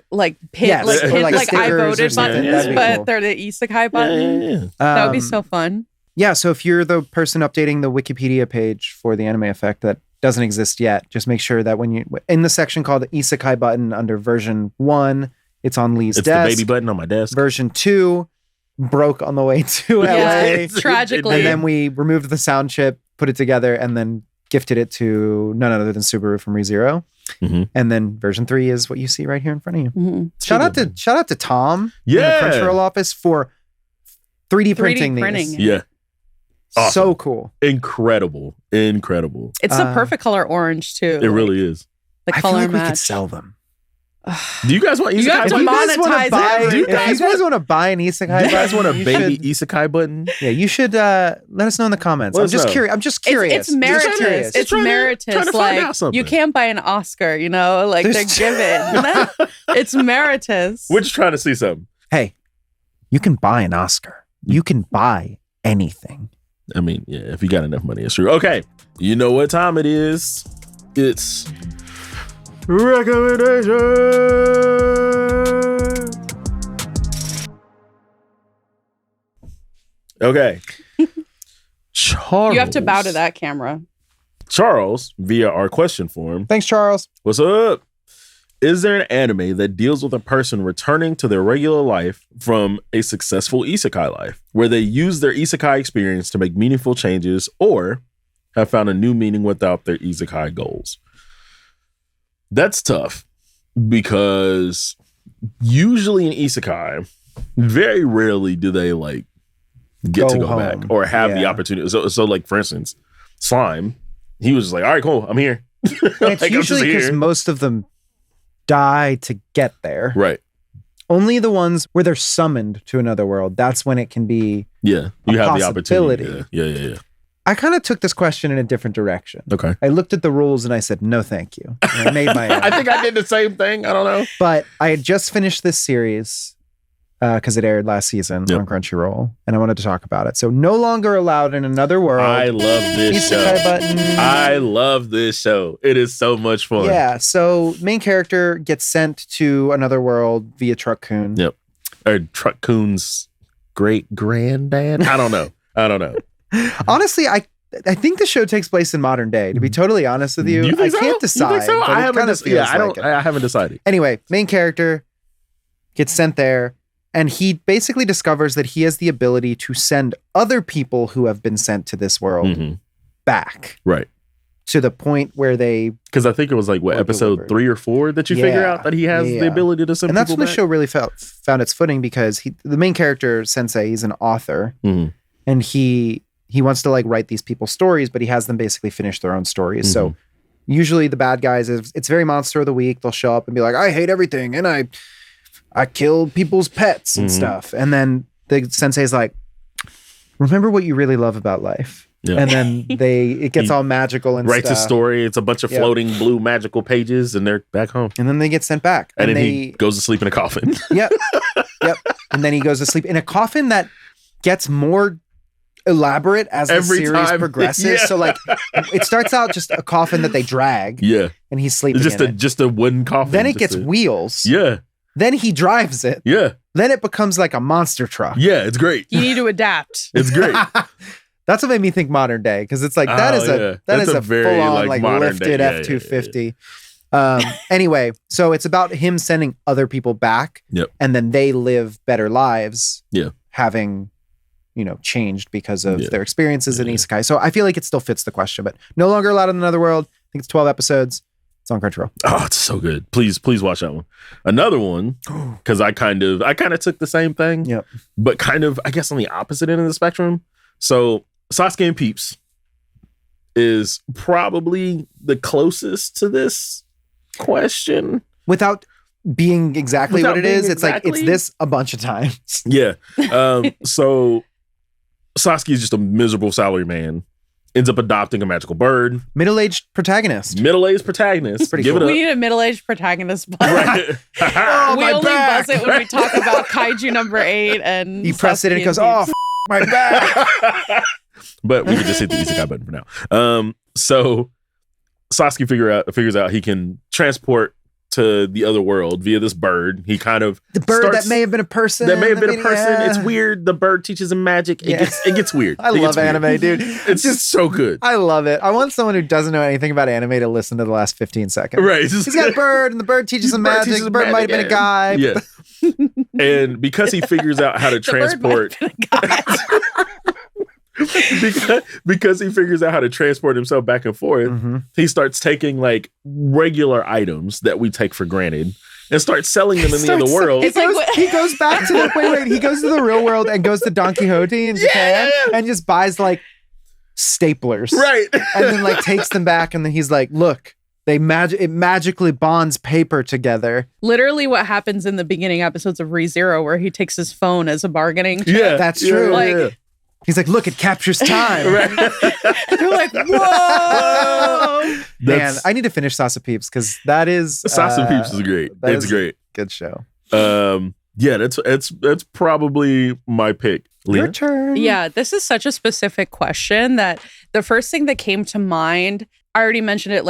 pin, like I voted buttons, but they're the Isekai button. Yeah. That would be so fun. Yeah, so if you're the person updating the Wikipedia page for the Anime Effect that doesn't exist yet, just make sure that when you in the section called Isekai Button under version 1, it's on Lee's desk. It's the baby button on my desk. Version 2 broke on the way to LA. Tragically. And then we removed the sound chip, put it together, and then gifted it to none other than Subaru from ReZero. And then version 3 is what you see right here in front of you. Shout out to Tom in the Crunchyroll office for 3D printing these. Yeah. Awesome. So cool. Incredible. It's the perfect color orange too. It really is. The color I feel like match. we could sell them. Do you guys want You have to monetize it. If you guys want to buy an Isekai button, you guys want a baby Isekai button? Yeah, you should let us know in the comments. I'm just curious. It's meritorious. It's meritorious. Like, you can't buy an Oscar, like they're given. It's meritorious. We're just trying to see something. Hey, you can buy an Oscar. You can buy anything. I mean, yeah, if you got enough money, it's true. Okay, you know what time it is. It's recommendation. Okay. Charles. You have to bow to that camera. Charles, via our question form. Thanks, Charles. What's up? Is there an anime that deals with a person returning to their regular life from a successful isekai life, where they use their isekai experience to make meaningful changes or have found a new meaning without their isekai goals? That's tough because usually in isekai, very rarely do they like get to go back or have the opportunity. So like for instance, Slime, he was just like, all right, cool, I'm here. It's like, usually because most of them die to get there. Right. Only the ones where they're summoned to another world, that's when it can be you have the opportunity. Yeah. I kind of took this question in a different direction. Okay. I looked at the rules and I said, no, thank you. And I made my own. I think I did the same thing. I don't know. But I had just finished this series because it aired last season on Crunchyroll, and I wanted to talk about it. So no longer allowed in another world. I love this show. Button. I love this show. It is so much fun. Yeah. So main character gets sent to another world via Truck-kun. Yep. Or Truck-kun's great granddad. I don't know. Honestly, I think the show takes place in modern day. To be totally honest with you, I can't decide. You think so? but I it haven't. kinda feels like it. I haven't decided. Anyway, main character gets sent there, and he basically discovers that he has the ability to send other people who have been sent to this world back. Right. To the point where they... Because I think it was like, what, episode 3 or 4 that you figure out that he has the ability to send people back? And that's when the show really found its footing, because the main character, Sensei, he's an author, and he wants to like write these people's stories, but he has them basically finish their own stories. So usually the bad guys, it's very Monster of the Week. They'll show up and be like, I hate everything, and I killed people's pets and stuff. And then the Sensei's like, remember what you really love about life. Yeah. And then it gets all magical and writes stuff. a story. It's a bunch of floating blue magical pages, and they're back home. And then they get sent back. And then he goes to sleep in a coffin. Yep. And then he goes to sleep in a coffin that gets more elaborate as the series progresses. Yeah. So like it starts out just a coffin that they drag. Yeah. And he's sleeping just a wooden coffin. Then it gets wheels. Yeah. Then he drives it. Yeah. Then it becomes like a monster truck. Yeah, it's great. You need to adapt. It's great. That's what made me think modern day, because it's like that is a very full on like lifted day. F-250. Anyway, so it's about him sending other people back, and then they live better lives, having changed because of their experiences in Isekai. So I feel like it still fits the question, but no longer allowed in another world. I think it's 12 episodes. It's on Crunchyroll. Oh, it's so good. Please watch that one. Another one, because I kind of took the same thing, but kind of I guess on the opposite end of the spectrum. So Sasuke and Peeps is probably the closest to this question. Without being exactly what it is. It's like, it's this a bunch of times. Yeah. So Sasuke is just a miserable salary man. Ends up adopting a magical bird. Middle-aged protagonist. Pretty cool. We need a middle-aged protagonist. Right. We only buzz it when we talk about Kaiju number 8 and you press it and it goes, my back. But we can just hit the Isekai button for now. So Sasuke figures out he can transport to the other world via this bird. He kind of the bird that may have been a person. It's weird. The bird teaches him magic. It gets weird. I love anime, dude. It's just so good. I love it. I want someone who doesn't know anything about anime to listen to the last 15 seconds. Right. He's got a bird, and the bird teaches him magic. The bird might have been a guy. Yeah. And because he figures out how to transport. because he figures out how to transport himself back and forth, he starts taking like regular items that we take for granted and starts selling them in the other world. He goes back to he goes to the real world and goes to Don Quixote in Japan and just buys like staplers. Right. And then like takes them back, and then he's like, look, it magically bonds paper together. Literally what happens in the beginning episodes of ReZero, where he takes his phone as a bargaining chip. Yeah, that's true. He's like, look, it captures time. They're like, whoa. Man, I need to finish Sasa Peeps, because that is... Sasa Peeps is great. It's great. Good show. Yeah, that's probably my pick. Leah? Your turn. Yeah, this is such a specific question that the first thing that came to mind, I already mentioned it,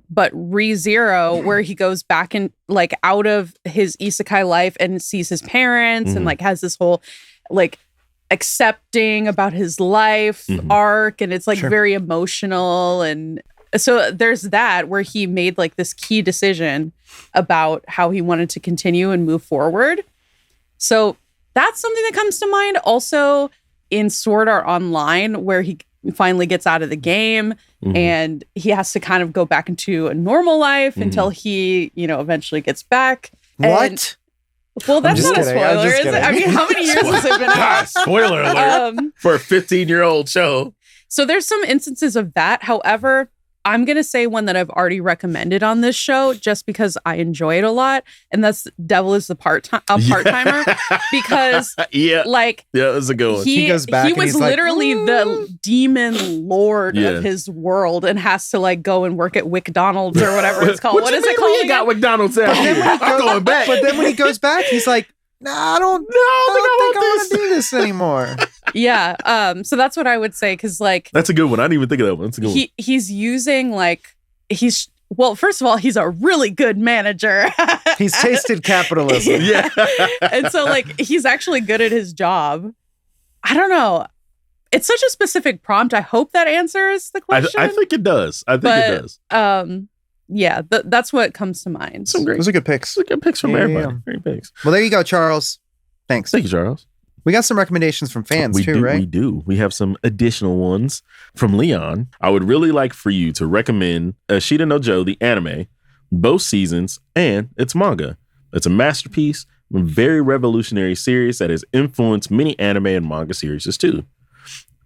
but ReZero, where he goes back and out of his isekai life and sees his parents and has this whole accepting about his life arc, and it's very emotional. And so there's that where he made this key decision about how he wanted to continue and move forward. So that's something that comes to mind. Also in Sword Art Online, where he finally gets out of the game and he has to kind of go back into a normal life until he, eventually gets back. What? Well, that's not a spoiler, is it? I mean, how many years has it been out? Spoiler alert for a 15-year-old show. So there's some instances of that. However, I'm going to say one that I've already recommended on this show just because I enjoy it a lot. And that's Devil is the Part-Timer. Because, that's a good one. He goes back. He was literally the demon lord of his world and has to go and work at McDonald's or whatever it's called. What is it called? He got McDonald's out here. I'm going back. But then when he goes back, he's like, I don't think I want to do this anymore. Yeah. So that's what I would say. Cause that's a good one. I didn't even think of that one. That's a good one. He's using first of all, he's a really good manager. He's tasted capitalism. Yeah. And so he's actually good at his job. I don't know. It's such a specific prompt. I hope that answers the question. I think it does. I think it does. Yeah, that's what comes to mind. Some great, Those are good picks. good picks from everybody. Yeah. Great picks. Well, there you go, Charles. Thanks. Thank you, Charles. We got some recommendations from fans too, right? We do. We have some additional ones from Leon. I would really like for you to recommend Ashita no Joe, the anime, both seasons, and its manga. It's a masterpiece, a very revolutionary series that has influenced many anime and manga series too.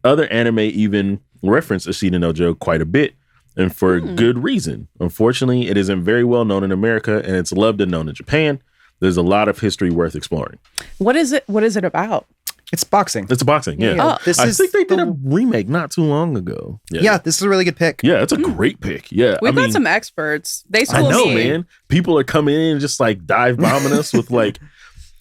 Other anime even reference Ashita no Joe quite a bit, and for good reason. Unfortunately, it isn't very well known in America, and it's loved and known in Japan. There's a lot of history worth exploring. What is it? What is it about? It's boxing. It's boxing, yeah. Oh. I think they did a remake not too long ago. Yeah, this is a really good pick. Yeah, it's a great pick. Yeah, We've got some experts. They I school know, me. man. People are coming in and just like dive bombing us with like,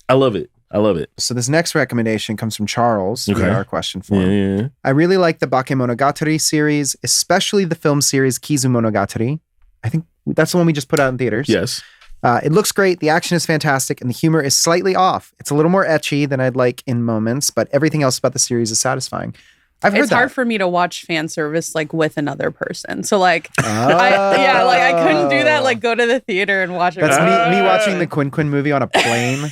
I love it. I love it. So this next recommendation comes from Charles. We Okay. got our question for him. Yeah. I really like the Bakemonogatari series, especially the film series Kizumonogatari. I think that's the one we just put out in theaters. Yes. It looks great. The action is fantastic, and the humor is slightly off. It's a little more ecchi than I'd like in moments, but everything else about the series is satisfying. I've heard It's that. hard for me to watch fan service like with another person. So like, I couldn't do that. Like go to the theater and watch it. That's with me watching the Quinn movie on a plane.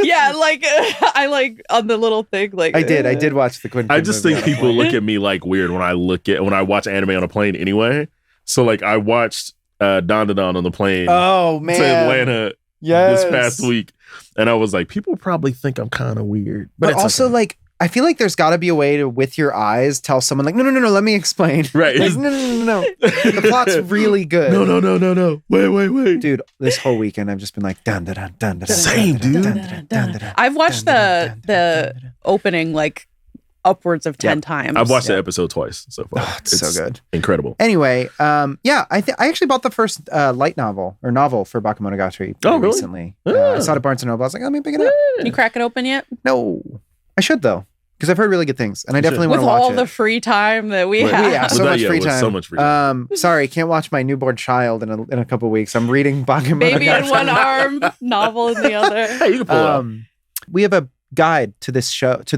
Yeah, like I like on the little thing. Like I did watch the Quinn. I just movie think on a people plane. look at me like weird when I watch anime on a plane anyway. So like I watched Don on the plane Oh man, to Atlanta yes. this past week, and I was like, people probably think I'm kind of weird, But it's also, okay. like, I feel like there's got to be a way to, with your eyes, tell someone like, no, let me explain. Right. Like, no. The plot's really good. No. Wait. Dude, this whole weekend I've just been like, dun dun dun dun dun. Same, dude. I've watched the opening like upwards of 10 times. I've watched the episode twice so far. Oh, it's so good. Incredible. Anyway, yeah, I actually bought the first light novel for Bakemonogatari really? recently. Ah. I saw it at Barnes & Noble. I was like, let me pick it up. You crack it open yet? No, I should though, because I've heard really good things, and I definitely want With to watch all it. the free time that we Wait, have. Yeah, so With much that, free with time. so much free time. Sorry, can't watch my newborn child in a couple weeks. I'm reading Bakemonogatari. Baby in one arm, novel in the other. Hey, you can pull it up. We have a guide to this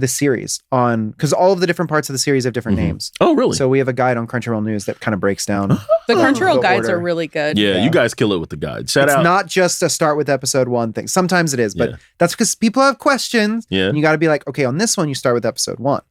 series because all of the different parts of the series have different names. Oh, really? So we have a guide on Crunchyroll News that kind of breaks down. The Crunchyroll the guides order. are really good. yeah, you guys kill it with the guide. Shout It's out. not just a start with episode 1 thing. Sometimes it is, but Yeah. that's because people have questions. Yeah. And you got to be like, okay, on this one, you start with episode 1.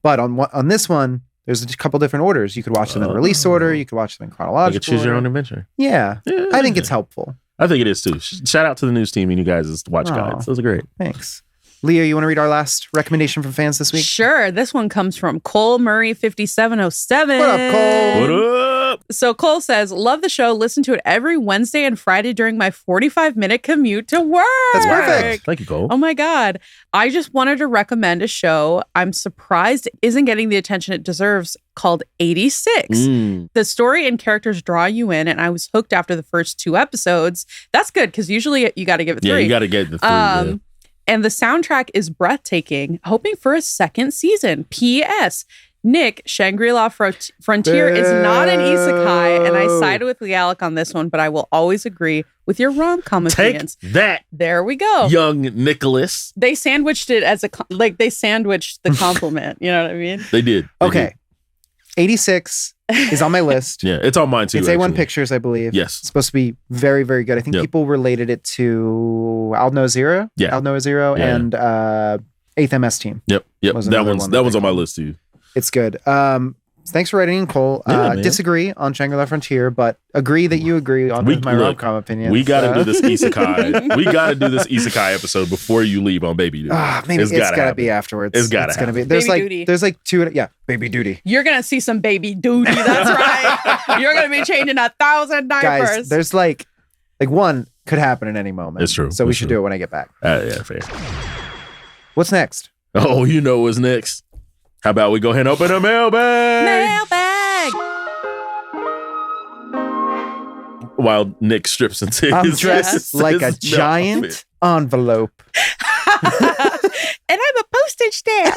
But on this one, there's a couple different orders. You could watch them in release order. You could watch them in You chronological can choose your order. own adventure. Yeah. Yeah. I think it's helpful. I think it is too. Shout out to the news team and you guys' watch Aw. guides. Those are great. Thanks. Leah, you want to read our last recommendation from fans this week? Sure. This one comes from Cole Murray 5707. What up, Cole? What up? So Cole says, love the show. Listen to it every Wednesday and Friday during my 45-minute commute to work. That's perfect. Thank you, Cole. Oh my God. I just wanted to recommend a show I'm surprised it isn't getting the attention it deserves called 86. The story and characters draw you in, and I was hooked after the first 2 episodes. That's good because usually you got to give it 3. Yeah, you got to get the 3. yeah. And the soundtrack is breathtaking. Hoping for a second season. P.S. Nick, Shangri-La Frontier is not an isekai, and I sided with LeAlec on this one, but I will always agree with your rom-com Take opinions. that, There we go. young Nicholas. They sandwiched it as they sandwiched the compliment. You know what I mean? They did. They Okay. did. 86 is on my list. Yeah, it's on mine too. It's A1 actually. Pictures, I believe. Yes. It's supposed to be very, very good. I think Yep. people related it to Alno Zero. Yeah. Alno Zero Yeah. and 8th MS Team. Yep. Was That another one's one that that one's they on my called. list too. It's good. Thanks for writing in, Cole. Yeah, man. Disagree on Shangri-La Frontier, but agree that you agree on my rom-com opinions. We got to do this isekai. We got to do this isekai episode before you leave on Baby Duty. Maybe it's gotta happen. be afterwards. It's gotta gonna be. happen. There's like 2. Yeah, Baby Duty. You're gonna see some baby duty. That's right. You're gonna be changing 1,000 diapers. Guys, there's like one could happen at any moment. It's true. So we It's should true. do it when I get back. Yeah, fair. What's next? Oh, you know what's next. How about we go ahead and open a mailbag? Mailbag. While Nick strips into I'm his dressed like a his giant outfit. envelope. And I'm a postage stamp.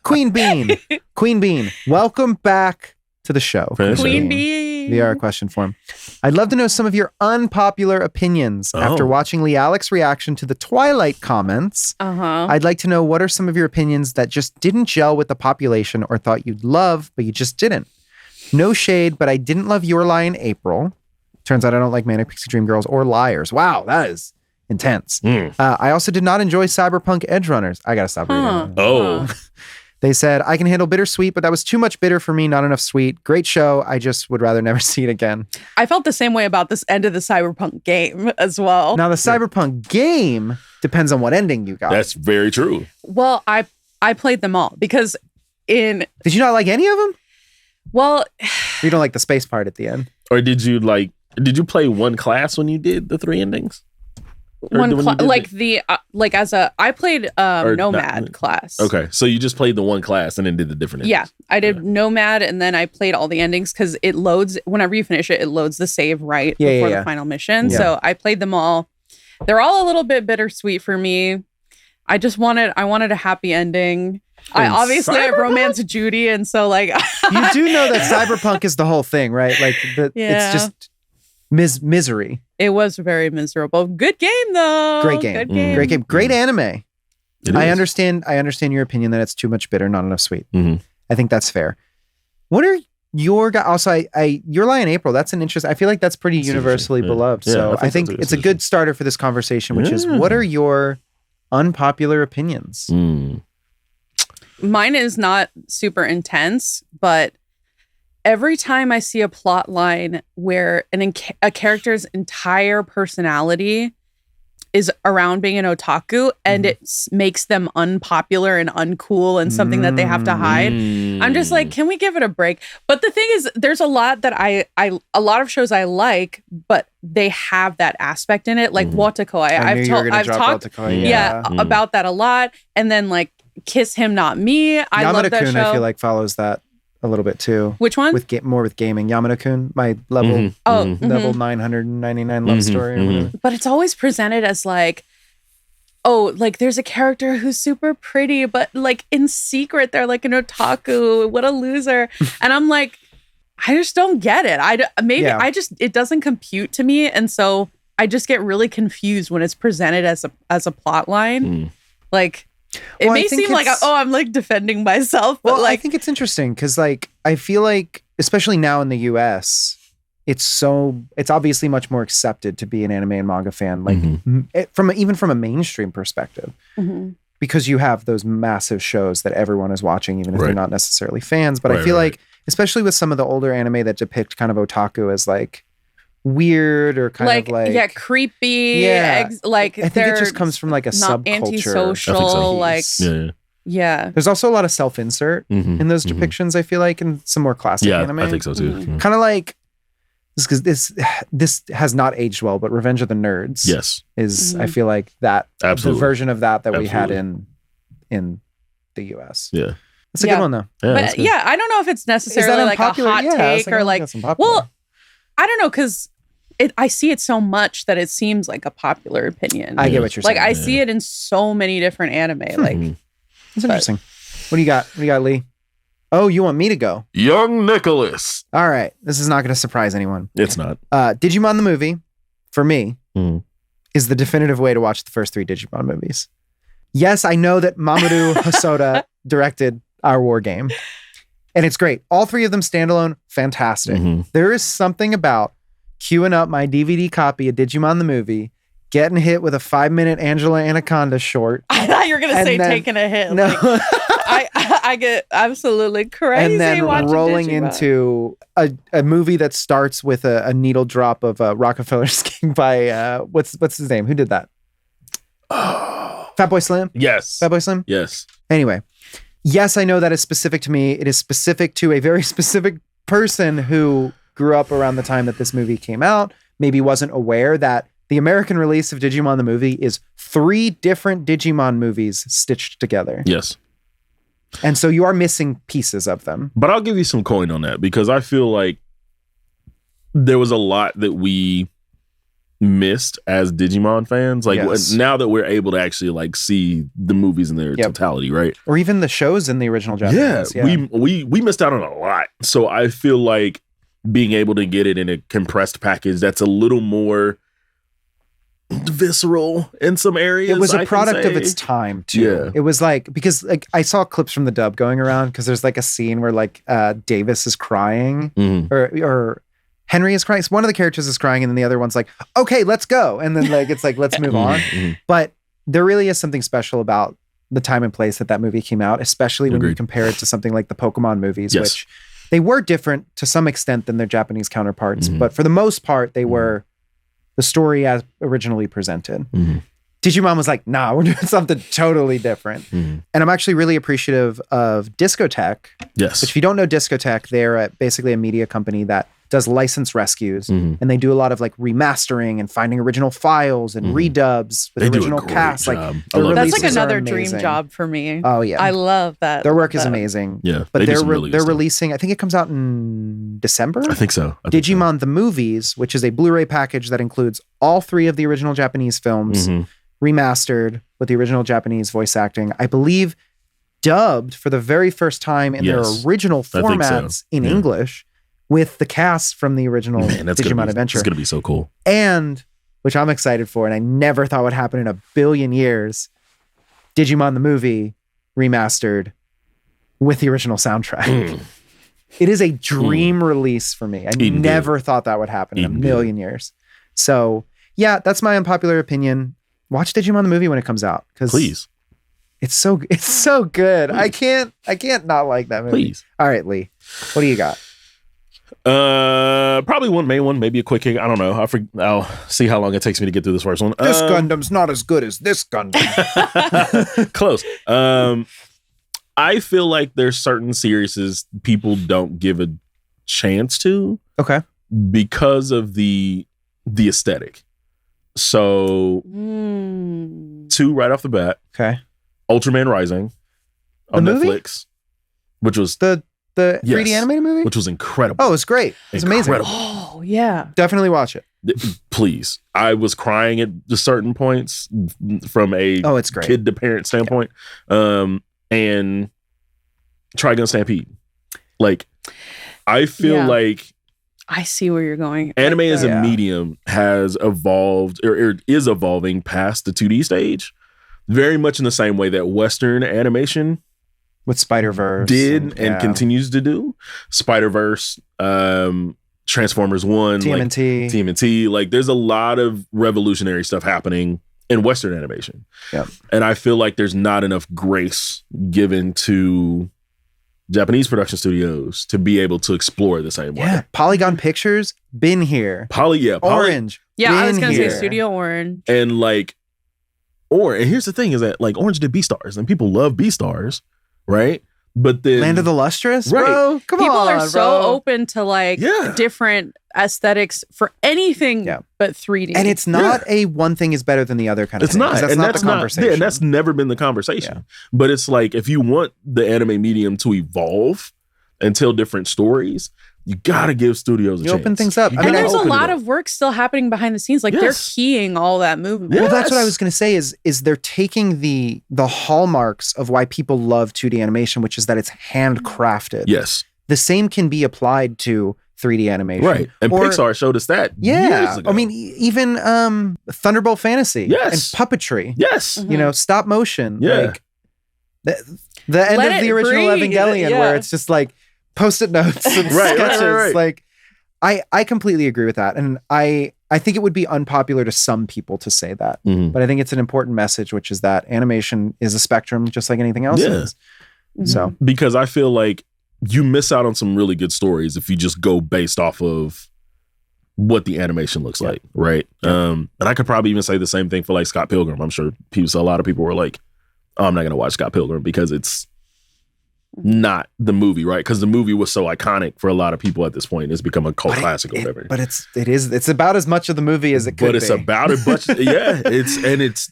Queen Bean. Welcome back to the show. Finish Queen it. Bee. VR question form. I'd love to know some of your unpopular opinions after watching LeAlec's reaction to the Twilight comments. I'd like to know what are some of your opinions that just didn't gel with the population or thought you'd love, but you just didn't. No shade, but I didn't love Your Lie in April. Turns out I don't like Manic Pixie Dream Girls or Liars. Wow, that is intense. I also did not enjoy Cyberpunk Edge Runners. I gotta stop reading. They said, I can handle bittersweet, but that was too much bitter for me, not enough sweet. Great show. I just would rather never see it again. I felt the same way about this end of the Cyberpunk game as well. Now, the Cyberpunk game depends on what ending you got. That's very true. Well, I played them all because Did you not like any of them? Well... You don't like the space part at the end? Or did you play one class when you did the 3 endings? I played Nomad class. Okay, so you just played the one class and then did the different endings. Yeah, I did Nomad and then I played all the endings because it loads, whenever you finish it, it loads the save before the final mission. Yeah. So I played them all. They're all a little bit bittersweet for me. I wanted a happy ending. I obviously have romance Judy, and so like you do know that Cyberpunk is the whole thing, right? Like it's just misery. It was very miserable. Good game though. Great game. Good game. Great game. Great anime. I understand your opinion that it's too much bitter, not enough sweet. I think that's fair. What are your guys? Also, Your Lie in April. That's an interesting. I feel like that's pretty universally beloved. Yeah, so I think it's a good starter for this conversation, which is what are your unpopular opinions? Mine is not super intense, but every time I see a plot line where a character's entire personality is around being an otaku and it makes them unpopular and uncool and something that they have to hide, I'm just like, can we give it a break? But the thing is, there's a lot that a lot of shows I like, but they have that aspect in it, like Watako. I've talked about that a lot, and then like Kiss Him Not Me. I love that show. I feel like follows that a little bit too. Which one? More with gaming. Yamada-kun, my level 999 love story. Or whatever. But it's always presented as like, like there's a character who's super pretty, but like in secret they're like an otaku. What a loser! And I'm like, I just don't get it. It doesn't compute to me, and so I just get really confused when it's presented as a plot line. Like. It may seem like, I'm like defending myself, but I think it's interesting because like, I feel like, especially now in the US, it's obviously much more accepted to be an anime and manga fan, like even from a mainstream perspective, because you have those massive shows that everyone is watching, even if they're not necessarily fans. But I feel like, especially with some of the older anime that depict kind of otaku as like weird or kind of like creepy. I think it just comes from like a subculture. Antisocial, like There's also a lot of self-insert in those depictions. I feel like in some more classic anime. I think so too. Kind of like this has not aged well, but Revenge of the Nerds. Is I feel like that the version of that we had in the US. Yeah, it's a good one though. But I don't know if it's necessarily like a hot take or like. Well, I don't know because. I see it so much that it seems like a popular opinion. I get what you're saying. Like I see it in so many different anime. Like it's interesting. What do you got? What do you got, Lee? Oh, you want me to go? Young Nicholas. All right. This is not going to surprise anyone. It's not. Digimon the movie, for me, is the definitive way to watch the first 3 Digimon movies. Yes, I know that Mamoru Hosoda directed our war game, and it's great. All 3 of them standalone, fantastic. There is something about queuing up my DVD copy of Digimon the movie, getting hit with a 5-minute Angela Anaconda short. I thought you were going to say taking a hit. No. Like, I get absolutely crazy. And then rolling Digimon. into a movie that starts with a needle drop of Rockefeller King by, what's his name? Who did that? Fatboy Slim? Yes. Fatboy Slim? Yes. Anyway, yes, I know that is specific to me. It is specific to a very specific person who grew up around the time that this movie came out, maybe wasn't aware that the American release of Digimon the movie is 3 different Digimon movies stitched together. Yes. And so you are missing pieces of them. But I'll give you some coin on that because I feel like there was a lot that we missed as Digimon fans. Like now that we're able to actually like see the movies in their totality, right? Or even the shows in the original Japanese. We missed out on a lot. So I feel like being able to get it in a compressed package that's a little more visceral in some areas. It was a product of its time too. Yeah. It was like, because like I saw clips from the dub going around, because there's like a scene where like Davis is crying or Henry is crying. So one of the characters is crying and then the other one's like, okay, let's go. And then like, it's like, let's move on. But there really is something special about the time and place that movie came out, especially when you compare it to something like the Pokemon movies, which they were different to some extent than their Japanese counterparts. But for the most part, they were the story as originally presented. Digimon was like, nah, we're doing something totally different. And I'm actually really appreciative of Discotech. Yes. Which if you don't know Discotech, they're basically a media company that does license rescues. And they do a lot of like remastering and finding original files and redubs with original cast. Like that's like another dream job for me. Oh yeah. I love that. Their work is amazing. Yeah. But they're releasing, I think it comes out in December. I think so. Digimon the Movies, which is a Blu-ray package that includes all 3 of the original Japanese films remastered with the original Japanese voice acting. I believe dubbed for the very first time in their original formats in English, with the cast from the original Digimon Adventure. It's going to be so cool. And, which I'm excited for, and I never thought would happen in a billion years, Digimon the Movie remastered with the original soundtrack. It is a dream release for me. I never thought that would happen in a million years. So, yeah, that's my unpopular opinion. Watch Digimon the Movie when it comes out. Please. It's so good. I can't not like that movie. Please. All right, Lee. What do you got? Probably one main one, maybe a quick hit. I don't know. I'll see how long it takes me to get through this first one. This Gundam's not as good as this Gundam. Close. I feel like there's certain series people don't give a chance to. Okay. Because of the aesthetic. So 2 right off the bat. Okay. Ultraman Rising on Netflix, which was the 3D animated movie? Which was incredible. Oh, it's great. It's amazing. Oh, yeah. Definitely watch it. Please. I was crying at certain points from a it's great. kid to parent standpoint. And Trigun Stampede. Like, I feel like I see where you're going. Anime as a medium has evolved or is evolving past the 2D stage, very much in the same way that Western animation with Spider-Verse did and continues to do. Spider-Verse, Transformers 1, TMNT. Like, there's a lot of revolutionary stuff happening in Western animation. Yeah. And I feel like there's not enough grace given to Japanese production studios to be able to explore the same way. Yeah. Polygon Pictures, been here. Orange. Yeah, I was going to say Studio Orange. And like, and here's the thing is that like Orange did Beastars and people love Beastars, right? But then Land of the Lustrous, right. bro. Come people on, are so open to like different aesthetics for anything but 3D. And it's not a one thing is better than the other kind of thing. It's not. That's not the conversation. And that's never been the conversation. Yeah. But it's like, if you want the anime medium to evolve and tell different stories, you got to give studios a chance. Open things up. And there's a lot of work still happening behind the scenes. Like they're keying all that movement. Well, that's what I was going to say is they're taking the hallmarks of why people love 2D animation, which is that it's handcrafted. Yes. The same can be applied to 3D animation. Right. And Pixar showed us that years ago. I mean, even Thunderbolt Fantasy. Yes. And puppetry. Yes. You know, stop motion. Yeah. Like, the end of the original Evangelion where it's just like Post-it notes and sketches. Right. Like, I completely agree with that. And I think it would be unpopular to some people to say that. But I think it's an important message, which is that animation is a spectrum just like anything else is. So, because I feel like you miss out on some really good stories if you just go based off of what the animation looks like, right? And I could probably even say the same thing for like Scott Pilgrim. I'm sure a lot of people were like, oh, I'm not going to watch Scott Pilgrim because it's not the movie, right? Because the movie was so iconic for a lot of people at this point. It's become a cult classic or whatever. But it's about as much of the movie as it could be. But it's about as much, it's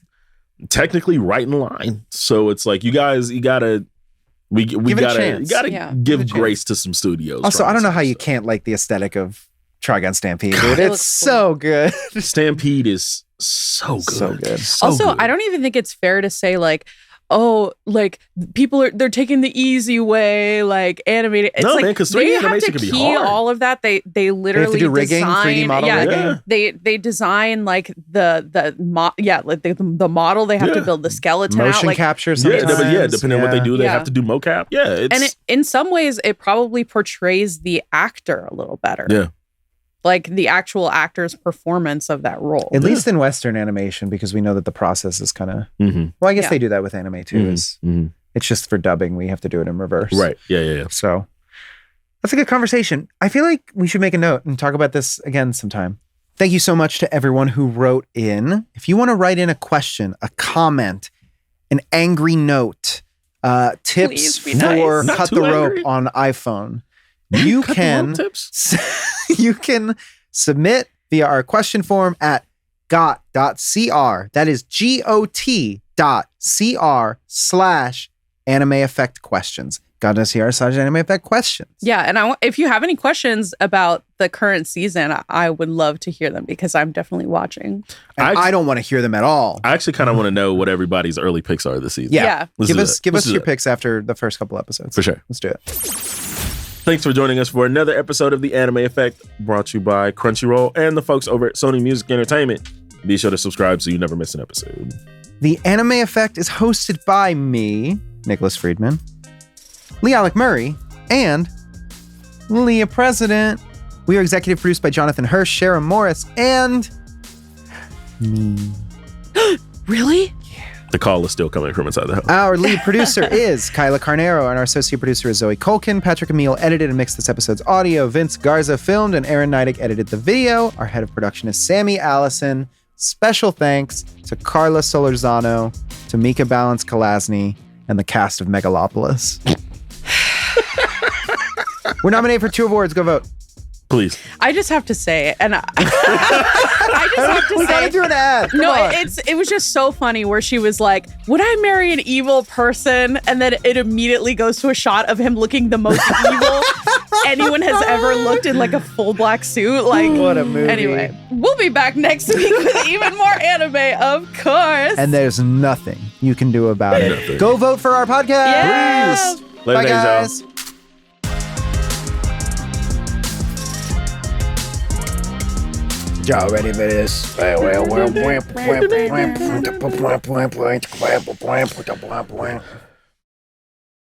technically right in line. So it's like, you gotta give grace to some studios. Also, I don't know how you can't like the aesthetic of Trigun Stampede, dude. It's so good. Stampede is so good. So good. Also, I don't even think it's fair to say like, oh, like they're taking the easy way, like animating. It's No, like man, 'cause they 3D have animation to can be key hard. all of that. They literally They have to do rigging, design, 3D model rigging. They design like the model. They have to build the skeleton out. Motion Like, capture sometimes. Depending on what they do, they have to do mocap. Yeah, it's in some ways, it probably portrays the actor a little better. Yeah. like the actual actor's performance of that role. At least in Western animation, because we know that the process is kind of, well, I guess they do that with anime too. It's just for dubbing, we have to do it in reverse. Right. Yeah. So that's a good conversation. I feel like we should make a note and talk about this again sometime. Thank you so much to everyone who wrote in. If you want to write in a question, a comment, an angry note, tips for Not cut too the angry. rope on iPhone, you can you can submit via our question form at got.cr. That is got.cr/anime effect questions. got.cr/anime effect questions. Yeah, and if you have any questions about the current season, I would love to hear them because I'm definitely watching. And I don't want to hear them at all. I actually kind of want to know what everybody's early picks are this season. Yeah. Give us Let's do your that. picks after the first couple episodes. For sure. Let's do it. Thanks for joining us for another episode of The Anime Effect, brought to you by Crunchyroll and the folks over at Sony Music Entertainment. Be sure to subscribe so you never miss an episode. The Anime Effect is hosted by me, Nicholas Friedman, LeAlec Murray, and Leah President. We are executive produced by Jonathan Hirsch, Sharon Morris, and me. Really? The call is still coming from inside the house. Our lead producer is Kyla Carnero, and our associate producer is Zoe Colkin. Patrick Emile edited and mixed this episode's audio. Vince Garza filmed, and Aaron Neidig edited the video. Our head of production is Sammy Allison. Special thanks to Carla Solorzano, to Mika Balance Kalasny, and the cast of Megalopolis. We're nominated for 2 awards. Go vote. Please. I just have to say, and I just have to We gotta say, do an ad. Come no, on. it was just so funny where she was like, "Would I marry an evil person?" And then it immediately goes to a shot of him looking the most evil anyone has ever looked in like a full black suit. Like, What a movie. Anyway, we'll be back next week with even more anime, of course. And there's nothing you can do about it. Nothing. Go vote for our podcast. Yeah. Please. Bye, Later, days, y'all. guys. Y'all ready for this? Well.